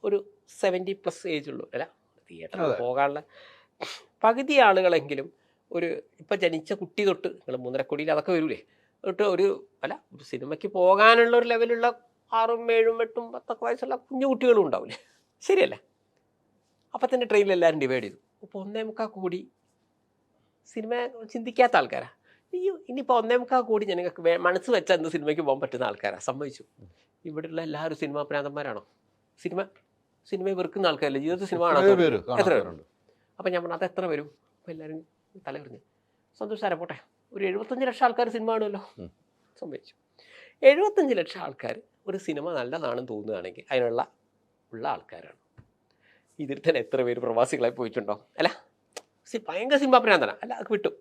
ഒരു 70+ ഏജ് ഉള്ളൂ, അല്ല തിയേറ്ററിൽ പോകാനുള്ള പകുതി ആളുകളെങ്കിലും ഒരു ഇപ്പം ജനിച്ച കുട്ടി തൊട്ട് നിങ്ങൾ 3.5 കോടിയിൽ അതൊക്കെ വരൂലേ തൊട്ട് ഒരു സിനിമയ്ക്ക് പോകാനുള്ള ഒരു ലെവലുള്ള 6, 7, 8, 10 വയസ്സുള്ള കുഞ്ഞു കുട്ടികളും ഉണ്ടാവില്ലേ, ശരിയല്ലേ? അപ്പം തന്നെ ട്രെയിനിൽ എല്ലാവരും ഡിവൈഡ് ചെയ്തു. ഇപ്പോൾ 1.25 കോടി സിനിമ ചിന്തിക്കാത്ത ആൾക്കാരാണ്. ഇനിയിപ്പോൾ 1.25 കോടി ജനങ്ങൾക്ക് മനസ്സ് വെച്ചാൽ എന്ത് സിനിമയ്ക്ക് പോകാൻ പറ്റുന്ന ആൾക്കാരാണ്. സമ്മതിച്ചു. ഇവിടെയുള്ള എല്ലാവരും സിനിമാ പ്രാന്തന്മാരാണോ? സിനിമയെ വെറുക്കുന്ന ആൾക്കാരല്ലേ? ജീവിതത്തിൽ സിനിമ കാണാൻ എത്ര പേരുണ്ട്? അപ്പം ഞാൻ പറഞ്ഞു അതെത്ര വരും? അപ്പോൾ എല്ലാവരും തലകറിഞ്ഞു. സന്തോഷ് സാറേ പോട്ടെ, ഒരു 75 ലക്ഷം ആൾക്കാർ സിനിമ കാണുമല്ലോ. സംഭവിച്ചു. 75 ലക്ഷം ആൾക്കാർ ഒരു സിനിമ നല്ലതാണെന്ന് തോന്നുകയാണെങ്കിൽ ഉള്ള ആൾക്കാരാണ്. ഇതിൽ തന്നെ എത്ര പേര് പ്രവാസികളായി പോയിട്ടുണ്ടോ? അല്ല, ഭയങ്കര സിനിമ പ്രാന്തനാണ്, അല്ല അത് വിട്ടു.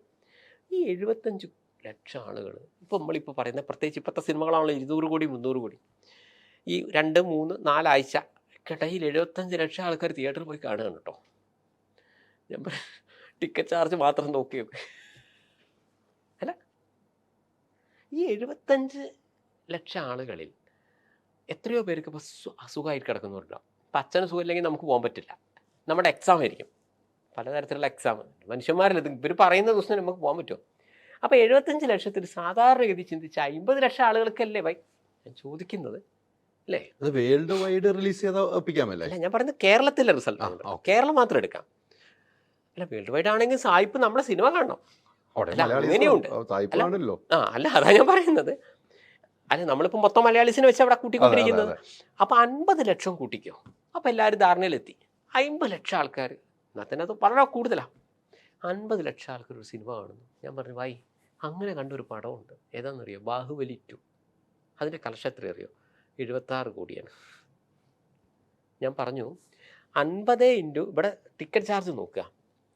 ഈ 75 ലക്ഷം ആളുകൾ ഇപ്പോൾ നമ്മളിപ്പോൾ പറയുന്ന, പ്രത്യേകിച്ച് ഇപ്പോഴത്തെ സിനിമകളാണല്ലോ 200 കോടി 300 കോടി, ഈ 2, 3, 4 ആഴ്ച ഇടയിൽ 75 ലക്ഷം ആൾക്കാർ തിയേറ്ററിൽ പോയി കാണുകയാണ് കേട്ടോ. ഞാൻ ടിക്കറ്റ് ചാർജ് മാത്രം നോക്കി നോക്ക്. അല്ല, ഈ 75 ലക്ഷം ആളുകളിൽ എത്രയോ പേർക്ക് ഇപ്പോൾ അസുഖമായിട്ട് കിടക്കുന്നവരുണ്ടാവും. ഇപ്പം അച്ഛന് സുഖമില്ലെങ്കിൽ നമുക്ക് പോകാൻ പറ്റില്ല, നമ്മുടെ എക്സാം ആയിരിക്കും, പലതരത്തിലുള്ള എക്സാം. മനുഷ്യന്മാരിൽ ഇവർ പറയുന്ന ദിവസം നമുക്ക് പോകാൻ പറ്റുമോ? അപ്പോൾ 75 ലക്ഷത്തിൽ സാധാരണഗതി ചിന്തിച്ച് 50 ലക്ഷം ആളുകൾക്കല്ലേ ഞാൻ ചോദിക്കുന്നത്, അല്ലേ? അത് വേൾഡ് വൈഡ് റിലീസ് ചെയ്താൽ ഒപ്പിക്കാമല്ലേ? അല്ല, ഞാൻ പറയുന്നത് കേരളത്തിലെ റിസൾട്ടാണ്. കേരളം മാത്രം എടുക്കാം. അല്ല, വേൾഡ് വൈഡ് ആണെങ്കിൽ സായിപ്പ് നമ്മളെ സിനിമ കാണണം. അങ്ങനെയുണ്ട്. അല്ല, അതാ ഞാൻ പറയുന്നത്. അല്ല, നമ്മളിപ്പോൾ മൊത്തം മലയാളീസിനെ വെച്ച് അവിടെ കൂട്ടിക്കൊണ്ടിരിക്കുന്നത്. അപ്പോൾ 50 ലക്ഷം കൂട്ടിക്കോ, അപ്പോൾ എല്ലാവരും ധാരണയിലെത്തി. 50 ലക്ഷം ആൾക്കാർ, എന്നാൽ തന്നെ അത് വളരെ കൂടുതലാണ്. 50 ലക്ഷം ആൾക്കാർ ഒരു സിനിമ കാണുന്നു. ഞാൻ പറഞ്ഞു, അങ്ങനെ കണ്ടൊരു പടമുണ്ട്, ഏതാണെന്നറിയോ? ബാഹുബലി 2. അതിൻ്റെ കളക്ഷൻ എത്ര അറിയോ? 76 കോടിയാണ്. ഞാൻ പറഞ്ഞു 50 ഇൻറ്റു ഇവിടെ ടിക്കറ്റ് ചാർജ് നോക്കുക,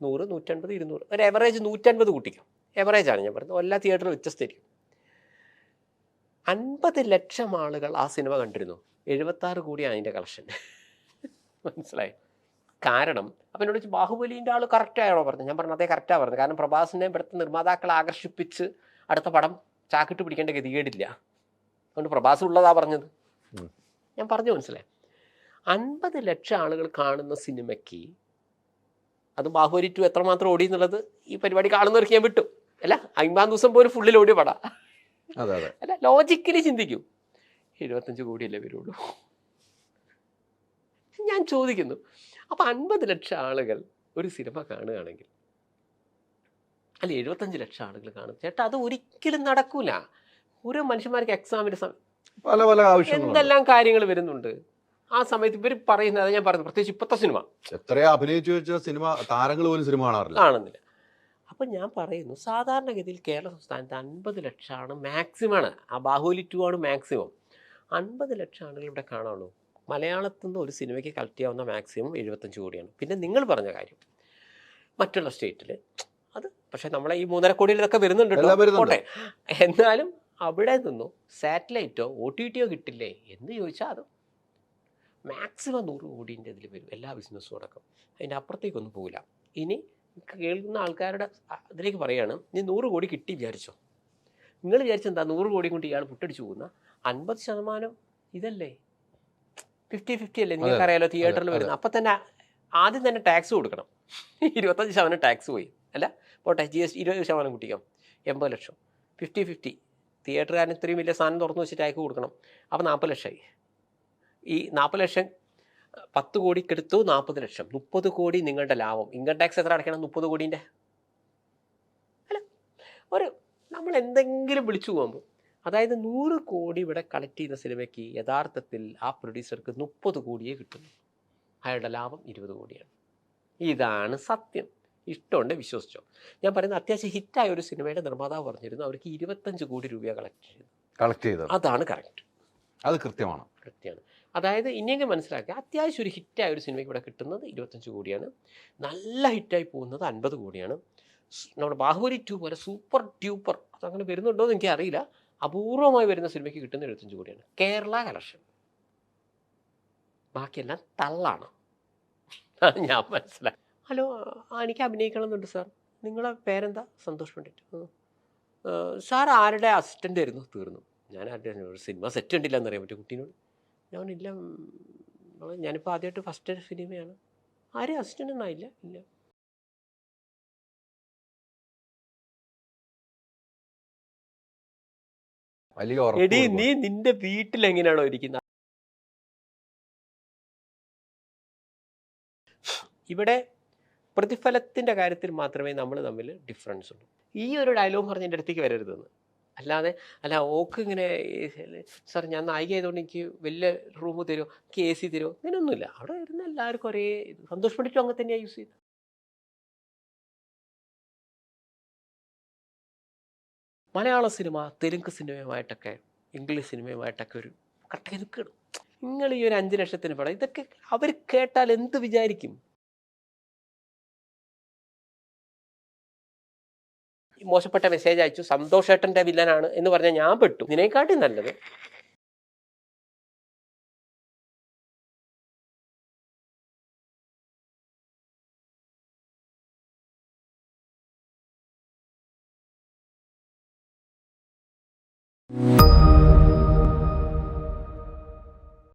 100, 150, 200, ഒരു എവറേജ് 150 കൂട്ടിക്കും. എവറേജാണ് ഞാൻ പറയുന്നത്, എല്ലാ തിയേറ്ററും വ്യത്യസ്തമായിരിക്കും. 50 ലക്ഷം ആളുകൾ ആ സിനിമ കണ്ടിരുന്നു, 76 കോടിയാണ് അതിൻ്റെ കളക്ഷൻ. മനസ്സിലായി? കാരണം അപ്പം എന്നോട് ചോദിച്ചു, ബാഹുബലിൻ്റെ ആൾ കറക്റ്റാണോ പറഞ്ഞത്? ഞാൻ പറഞ്ഞു, അതേ കറക്റ്റാണ് പറഞ്ഞത്. കാരണം പ്രഭാസിനെ ഇവിടുത്തെ നിർമ്മാതാക്കളെ ആകർഷിപ്പിച്ച് അടുത്ത പടം ചാക്കിട്ട് പിടിക്കേണ്ട ഗതികേടില്ല, അതുകൊണ്ട് പ്രഭാസ് ഉള്ളതാ പറഞ്ഞത്. ഞാൻ പറഞ്ഞു, മനസ്സിലായി? 50 ലക്ഷം ആളുകൾ കാണുന്ന സിനിമയ്ക്ക് അത് ബാഹുബലി 2 എത്രമാത്രം ഓടി എന്നുള്ളത് ഈ പരിപാടി കാണുന്നവർക്ക് ഞാൻ വിട്ടു. അല്ല, 50 ദിവസം പോലും ഫുള്ളിൽ ഓടിയ പടാ. അല്ല, ലോജിക്കലി ചിന്തിക്കൂ, 75 കോടിയല്ലേ വരുള്ളൂ. ഞാൻ ചോദിക്കുന്നു, അപ്പം 50 ലക്ഷം ആളുകൾ ഒരു സിനിമ കാണുകയാണെങ്കിൽ, അല്ല 75 ലക്ഷം ആളുകൾ കാണും. ചേട്ടാ, അത് ഒരിക്കലും നടക്കൂല. ഓരോ മനുഷ്യന്മാർക്ക് എക്സാമിൻ്റെ പല പല ആവശ്യങ്ങൾ, എന്തെല്ലാം കാര്യങ്ങൾ വരുന്നുണ്ട്. ആ സമയത്ത് ഇവർ പറയുന്നത്, അത് ഞാൻ പറയുന്നത്, പ്രത്യേകിച്ച് ഇപ്പോഴത്തെ സിനിമ എത്രയാ അഭിനയിച്ചു വെച്ച സിനിമ താരങ്ങൾ പോലും സിനിമ കാണുന്നില്ല. അപ്പം ഞാൻ പറയുന്നു, സാധാരണഗതിയിൽ കേരള സംസ്ഥാനത്ത് 50 ലക്ഷമാണ് മാക്സിമമാണ്. ആ ബാഹുബലി 2 ആണ് മാക്സിമം. 50 ലക്ഷം ആളുകൾ ഇവിടെ കാണുള്ളൂ. മലയാളത്തിൽ നിന്ന് ഒരു സിനിമയ്ക്ക് കളക്ട് ചെയ്യാവുന്ന മാക്സിമം 75 കോടിയാണ്. പിന്നെ നിങ്ങൾ പറഞ്ഞ കാര്യം മറ്റുള്ള സ്റ്റേറ്റിൽ അത്, പക്ഷേ നമ്മളെ ഈ 3.5 കോടിയിൽ ഇതൊക്കെ വരുന്നുണ്ട് പോട്ടെ. എന്നാലും അവിടെ നിന്നോ സാറ്റലൈറ്റോ OTT കിട്ടില്ലേ എന്ന് ചോദിച്ചാൽ അത് മാക്സിമം 100 കോടീൻ്റെ ഇതിൽ വരും, എല്ലാ ബിസിനസ്സും അടക്കം. അതിൻ്റെ അപ്പുറത്തേക്കൊന്നും പോകില്ല. ഇനി കേൾക്കുന്ന ആൾക്കാരുടെ ഇതിലേക്ക് പറയുകയാണ്, നീ 100 കോടി കിട്ടി വിചാരിച്ചോ, നിങ്ങൾ വിചാരിച്ചെന്താ 100 കോടി കൊണ്ട് ഇയാൾ പുട്ടടിച്ചു പോകുന്ന? 50% ഇതല്ലേ, 50-50 അല്ലേ? നിങ്ങൾക്കറിയാലോ തിയേറ്ററിൽ വരുന്നത്. അപ്പം തന്നെ ആദ്യം തന്നെ ടാക്സ് കൊടുക്കണം. 25% ടാക്സ് പോയി. അല്ല പോട്ടെ, GST 20% കൂട്ടിക്കാം, 80 ലക്ഷം. 50-50 തിയേറ്ററുകാരൻ ഇത്രയും വലിയ സാധനം തുറന്നു വെച്ചിട്ട് അയക്ക് കൊടുക്കണം. അപ്പോൾ 40 ലക്ഷമായി. ഈ 40 ലക്ഷം 10 കോടിക്കെടുത്തു, 40 ലക്ഷം, 30 കോടി നിങ്ങളുടെ ലാഭം. ഇൻകം ടാക്സ് എത്ര അടയ്ക്കണം? 30 കോടീൻ്റെ. അല്ല, നമ്മൾ എന്തെങ്കിലും വിളിച്ചു പോകുമ്പോൾ, അതായത് 100 കോടി ഇവിടെ കളക്ട് ചെയ്യുന്ന സിനിമയ്ക്ക് യഥാർത്ഥത്തിൽ ആ പ്രൊഡ്യൂസർക്ക് 30 കോടിയേ കിട്ടുന്നു. അയാളുടെ ലാഭം 20 കോടിയാണ്. ഇതാണ് സത്യം. ഇഷ്ടമുണ്ട് വിശ്വസിച്ചോ. ഞാൻ പറയുന്നത്, അത്യാവശ്യം ഹിറ്റായ ഒരു സിനിമയുടെ നിർമ്മാതാവ് പറഞ്ഞിരുന്നു അവർക്ക് 25 കോടി രൂപ കളക്ട് ചെയ്തു. അതാണ് കറക്റ്റ്. അത് കൃത്യമാണ്. അതായത് ഇനിയെങ്കിലും മനസ്സിലാക്കുക, അത്യാവശ്യം ഒരു ഹിറ്റായ ഒരു സിനിമയ്ക്ക് ഇവിടെ കിട്ടുന്നത് 25 കോടിയാണ്. നല്ല ഹിറ്റായി പോകുന്നത് 50 കോടിയാണ്. നമ്മുടെ ബാഹുബലി 2 പോലെ സൂപ്പർ ട്യൂപ്പർ അതങ്ങനെ വരുന്നുണ്ടോ എന്ന് എനിക്കറിയില്ല, അപൂർവമായി വരുന്ന സിനിമയ്ക്ക് കിട്ടുന്ന 25 കോടിയാണ് കേരള കളക്ഷൻ. ബാക്കിയെല്ലാം തള്ളാണ്. ഞാൻ മനസ്സിലാക്കി. ഹലോ, എനിക്ക് അഭിനയിക്കണം എന്നുണ്ട് സാർ. നിങ്ങളെ പേരെന്താ? സന്തോഷ് പണ്ഡിറ്റ്. സാർ ആരുടെ അസിസ്റ്റൻ്റ് ആയിരുന്നു? തീർന്നു. ഞാൻ ആരുടെ ഒരു സിനിമ സെറ്റ് ഉണ്ടില്ല എന്നറിയാൻ പറ്റും കുട്ടീനോട്. ഞാനില്ല, ഞാനിപ്പോൾ ആദ്യമായിട്ട് ഫസ്റ്റ് സിനിമയാണ്. ആരും അസിസ്റ്റൻ്റ് ഒന്നും ആയില്ല. ഇല്ല. എടി, നീ നിന്റെ വീട്ടിൽ എങ്ങനെയാണോ ഇരിക്കുന്നത്? ഇവിടെ പ്രതിഫലത്തിൻ്റെ കാര്യത്തിൽ മാത്രമേ നമ്മൾ തമ്മിൽ ഡിഫറൻസ് ഉള്ളൂ. ഈ ഒരു ഡയലോഗ് പറഞ്ഞ് എൻ്റെ അടുത്തേക്ക് വരരുതെന്ന്. അല്ല ഓക്ക് ഇങ്ങനെ, സാർ ഞാൻ നായിക ആയതുകൊണ്ട് എനിക്ക് വലിയ റൂം തരുമോ, എനിക്ക് AC തരുമോ, അങ്ങനെയൊന്നുമില്ല. അവിടെ വരുന്ന എല്ലാവർക്കും ഒരേ സന്തോഷ് പണ്ഡിറ്റും അങ്ങനെ തന്നെയാണ് യൂസ് ചെയ്തത്. മലയാള സിനിമ തെലുങ്ക് സിനിമയുമായിട്ടൊക്കെ ഇംഗ്ലീഷ് സിനിമയുമായിട്ടൊക്കെ ഒരു കറക്റ്റായി നിൽക്കണം. നിങ്ങൾ ഈ ഒരു 5 ലക്ഷത്തിന് പടം, ഇതൊക്കെ അവർ കേട്ടാൽ എന്ത് വിചാരിക്കും? മോശപ്പെട്ട മെസ്സേജ് അയച്ചു, സന്തോഷേട്ടൻ്റെ വില്ലനാണ് എന്ന് പറഞ്ഞാൽ ഞാൻ പെട്ടു. ഇതിനെക്കാട്ടി നല്ലത്